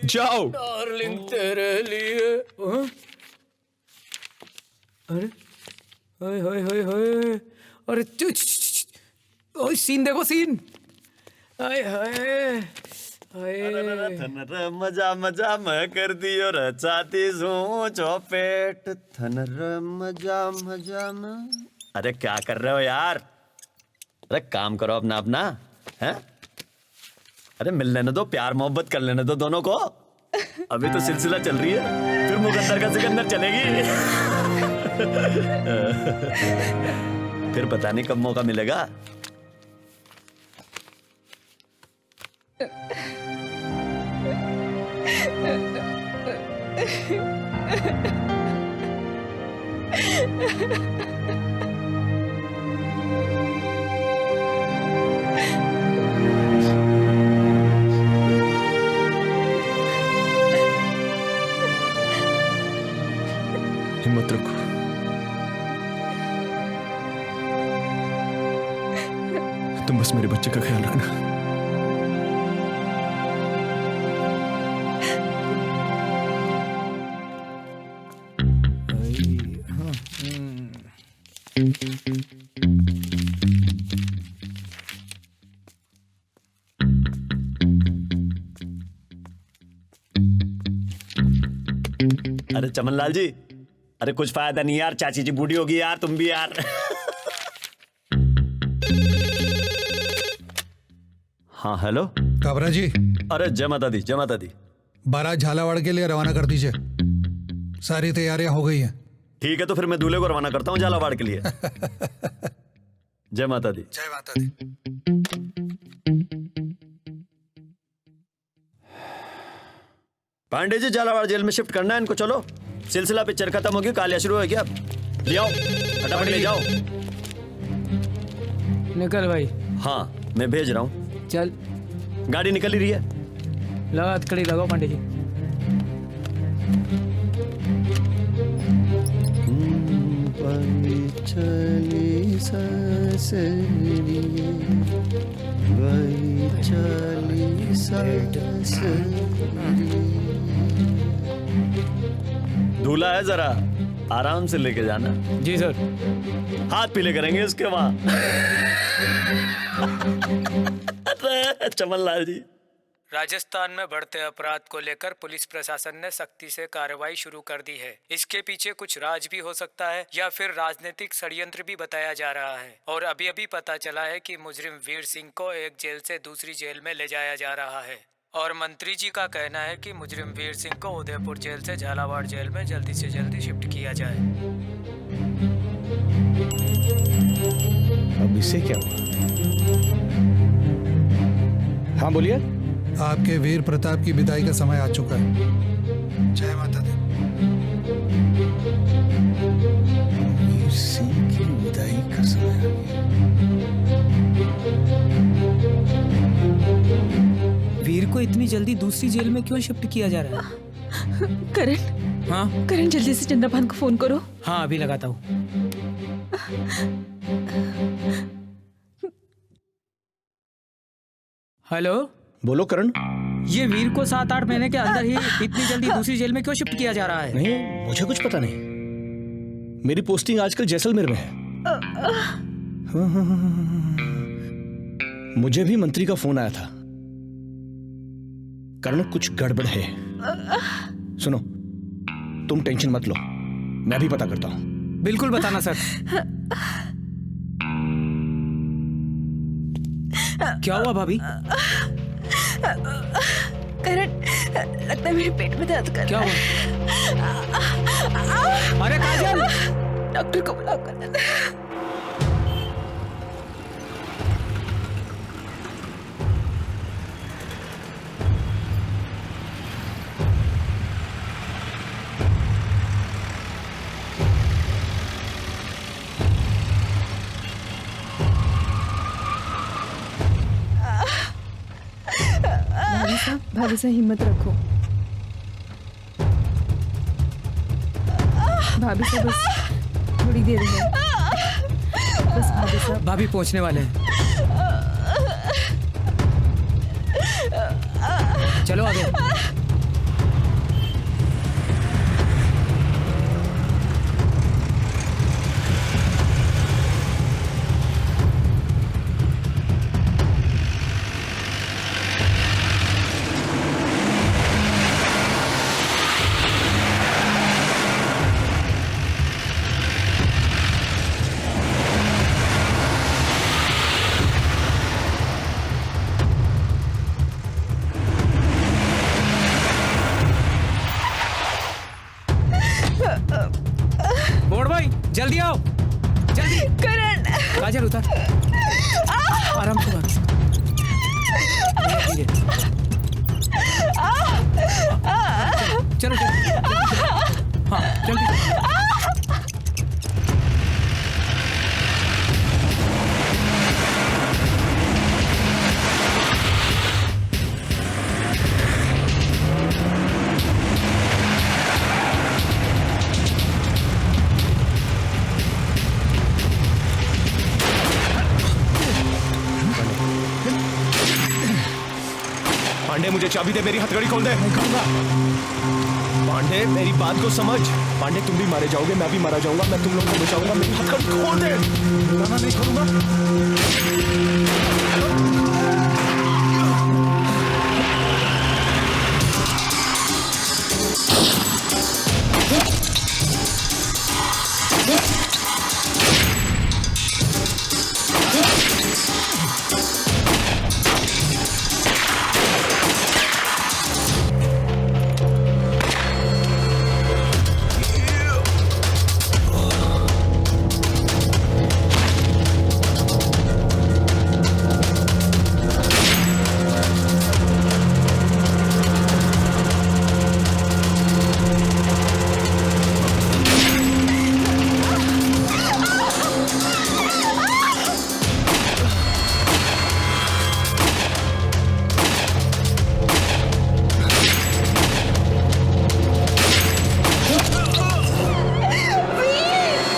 जाओ। डार्लिंग तेरे लिए। अरे ओए होए होए होए, अरे ओए सीन देखो सीन, हाय हाय थनर मजा मजा मैं कर दियो रचाती हूँ चौपेट थनर मजा मजा में। अरे क्या कर रहे हो यार? अरे काम करो अपना अपना, हैं? अरे मिल लेने दो, प्यार मोहब्बत कर लेने दो दोनों को। अभी तो सिलसिला चल रही है, फिर मुकद्दर का सिकंदर चलेगी। फिर पता नहीं कब मौका मिलेगा। हिम्मत रखो। तुम बस मेरे बच्चे का ख्याल रखना। अरे चमनलाल जी, अरे कुछ फायदा नहीं यार, चाची जी बूढ़ी होगी यार, तुम भी यार। हाँ हेलो काबरा जी। अरे जय माता दी, जय माता दी। बारात झालावाड़ के लिए रवाना कर दीजिए, सारी तैयारियां हो गई हैं। ठीक है, तो फिर मैं दूल्हे को रवाना करता हूँ झालावाड़ के लिए। जय माता दी। जय माता दी। पांडे जी झालावाड़ जेल में शिफ्ट करना है इनको, चलो। सिलसिला पिक्चर खत्म होगी, कालिया शुरू होगी। अब ले आओ, फटाफट ले जाओ। निकल भाई। हाँ मैं भेज रहा हूँ। चल, गाड़ी निकल ही रही है। लगा हथकड़ी लगाओ पांडे जी। चली दूल्हा है, जरा आराम से लेके जाना। जी सर। हाथ पीले करेंगे इसके वहां। चमनलाल जी। राजस्थान में बढ़ते अपराध को लेकर पुलिस प्रशासन ने सख्ती से कार्रवाई शुरू कर दी है। इसके पीछे कुछ राज भी हो सकता है या फिर राजनीतिक षड्यंत्र भी बताया जा रहा है। और अभी अभी पता चला है कि मुजरिम वीर सिंह को एक जेल से दूसरी जेल में ले जाया जा रहा है। और मंत्री जी का कहना है कि मुजरिम वीर सिंह को उदयपुर जेल से झालावाड़ जेल में जल्दी से जल्दी शिफ्ट किया जाए। अब इससे क्या हुआ? हाँ बोलिए। आपके वीर प्रताप की विदाई का समय आ चुका है। जय माता दी। वीर सिंह की विदाई का समय आ गया। वीर को इतनी जल्दी दूसरी जेल में क्यों शिफ्ट किया जा रहा है? करण। हाँ करण, जल्दी से चंद्रभान को फोन करो। हाँ अभी लगाता हूँ। हेलो बोलो करण। ये वीर को 7-8 महीने के अंदर ही इतनी जल्दी दूसरी जेल में क्यों शिफ्ट किया जा रहा है? नहीं, मुझे कुछ पता नहीं। मेरी पोस्टिंग आजकल जैसलमेर में है। मुझे भी मंत्री का फोन आया था। करण, कुछ गड़बड़ है। सुनो, तुम टेंशन मत लो, मैं भी पता करता हूं। बिल्कुल बताना सर। क्या हुआ भाभी? करण, लगता है मेरे पेट में दर्द कर क्या रहा है। अरे काजल, डॉक्टर को बुलाओ। करण, भाभी साहब हिम्मत रखो। भाभी साहब बस थोड़ी देर है, बस भाभी साहब। भाभी पहुंचने वाले हैं। चलो आगे। आराम से बात। धीरे। चलो हाँ जल्दी। पांडे मुझे चाबी दे, मेरी हथकड़ी खोल दे। पांडे मेरी बात को समझ। पांडे तुम भी मारे जाओगे, मैं भी मारा जाऊंगा, मैं तुम लोग को बचाऊंगा, मेरी हथकड़ी खोल दे। मैं नहीं खोलूंगा। वीर!